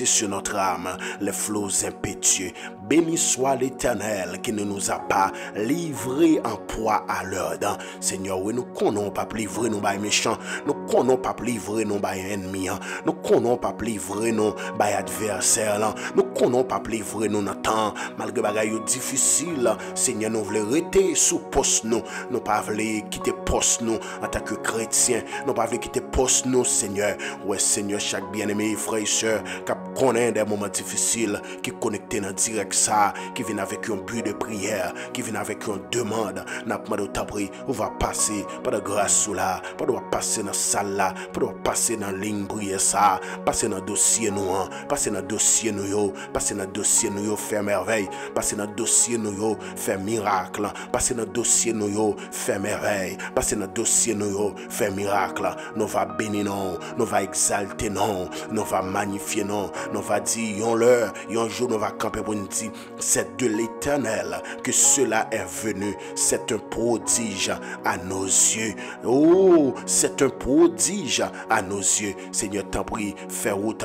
sur notre âme les flots impétueux. Béni soit l'Éternel qui ne nous a pas livrés en proie à leurs dents. Seigneur, oui, nous ne connaissons pas livrer nos bails méchants, nous ne connaissons pas livrer nos bails ennemis, nous ne connaissons pas livrer nos bails adversaires, nous ne connaissons pas livrer nos temps, malgré les bagailles difficiles. Seigneur, nous voulons rester sous poste, nous ne pas quitter poste nous en tant que chrétiens, nous ne pas quitter poste nous, Seigneur. Ouais, Seigneur, chaque bien-aimé, frère et soeur, qui connaît des moments difficiles, qui connecté dans direct ça, qui vient avec un but de prière, qui vient avec une demande, n'a pas de tabri, on va passer par la grâce sous là, pas de passer dans la salle là, pas de passer dans la ligne prière ça, passer dans le dossier nous, passer dans le dossier nous, passer dans le dossier nous, faire merveille, passer dans le dossier nous, faire miracle, passer dans le dossier nous, faire merveille, passer dans le dossier nous, faire miracle, nous va bénir non, nous va exalter non, nous va magnifier non, nous va dire yon l'heure, yon jour nous va camper pour nous dire c'est de l'Éternel que cela est venu, c'est un prodige à nos yeux. Oh, c'est un prodige à nos yeux. Seigneur, t'en prie, fais route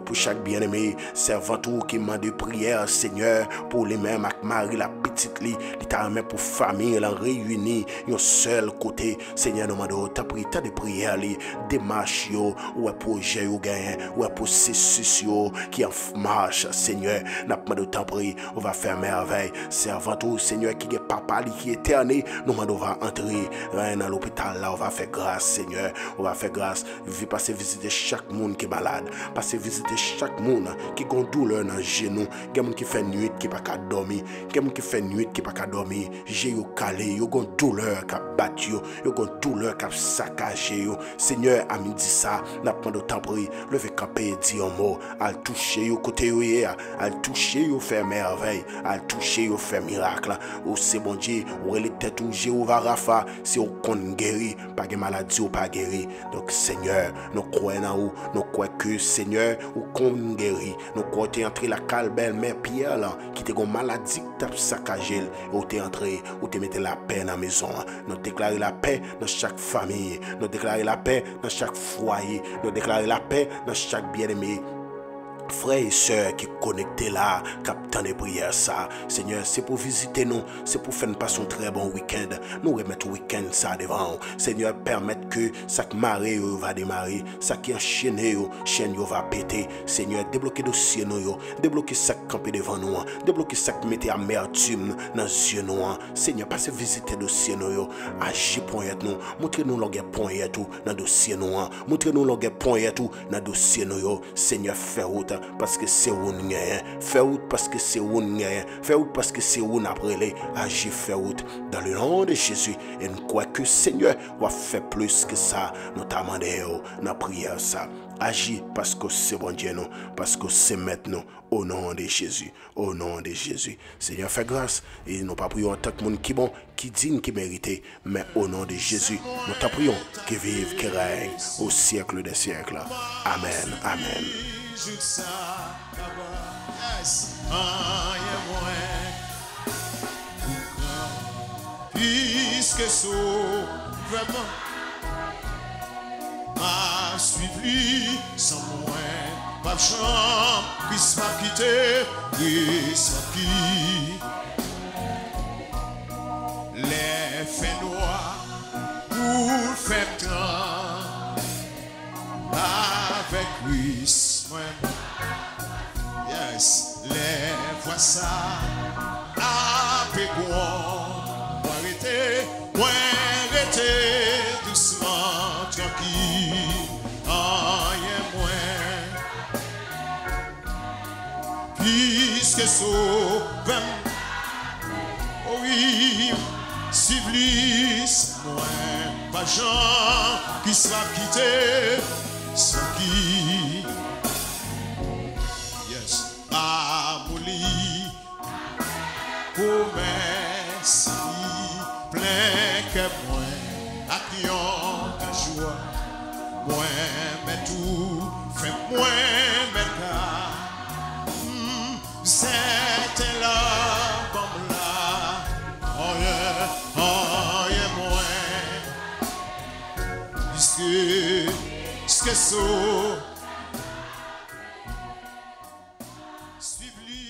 pour chaque bien-aimé, servant tout qui m'a de prière, Seigneur, pour les mêmes avec Marie la petite lit, littéralement pour famille, la réunie, un seul côté. Seigneur, nous demandons, t'as pris, t'as des prières, des marches, ou un projet, ou gain, ou un processus, qui en marche, Seigneur, n'a pas de temps pris, on va faire merveille. Servant tout, Seigneur, qui est papa, qui est éterné, nous on va entrer dans l'hôpital là, on va faire grâce, Seigneur, on va faire grâce, passer visiter chaque monde qui est malade, passer visiter chaque monde qui a une douleur dans le genou, qui a qui fait nuit qui pas qu'à dormir, qui a qui fait nuit qui pas qu'à dormir, j'ai eu calé, yo une douleur qui a battu, yo une douleur qui a saccagé, Seigneur, à midi ça, n'a pas de temps pris, levez camper, dit un mot, al toucher yo côté yo al toucher yo faire merveille, al toucher yo faire miracle. Ou c'est bon Dieu, ou les têtes ou Jéhovah Rapha, c'est au qu'on guérit, pas de maladie ou pas guéri. Donc Seigneur, nous croyons en vous, nous croyons que Seigneur ou qu'on guérit. Nous croyons que entré la calbelle mère Pierre là, qui était une maladie qui t'a saccagé, ou t'es entré, ou t'es mis la paix dans la maison. Nous déclarons la paix dans chaque famille, nous déclarons la paix dans chaque foyer, nous déclarons la paix dans chaque bien-aimé. Frères et sœurs qui connectés là, captant des prières ça, Seigneur, c'est pour visiter nous, c'est pour faire passer un très bon week-end. Nous remettre le week-end ça devant. Seigneur, permettre que chaque marée va démarrer, ça qui enchaîné, chaîne va péter. Seigneur, débloquer dossier nous, débloquer chaque campé devant nous, débloquer chaque mettre amertume dans les yeux nous. Seigneur, passez visiter dossier nous, agis point nous, montrez-nous l'ongé point tout dans dossier nous, montrez-nous l'ongé point tout dans dossier nous. Seigneur, fais route parce que c'est où nous gagnons. Fais route parce que c'est où nous gagnons. Fais route parce que c'est où nous apprenons. Agis, fais route dans le nom de Jésus. Et nous croyons que Seigneur va faire plus que ça. Nous t'amendons dans la prière ça. Agis parce que c'est bon Dieu nous. Parce que c'est maintenant au nom de Jésus. Au nom de Jésus. Seigneur, fais grâce. Et nous pas prions en tant que monde qui bon, qui digne, qui mérite. Mais au nom de Jésus, nous t'en prions qui vive, qui règne au siècle des siècles. Amen. Amen. Yes, puisque vraiment m'a suivi sans moi, pas de chambre, puisse m'a quitté, puisse m'a quitté. Les faits noirs pour faire temps avec Christ. Yes, les voix ça avec moi, moi arrêter doucement tranquille, rien moins, puisque sauvem, oh oui, civilis, moi, pas gens qui sera quitté, sans qui. Amouli, promesse, plein que moi, accueillant ta joie, moi, mais tout, fait moi, mais là, c'était là, bon là, oh yeah, moi, puisque so. Suivez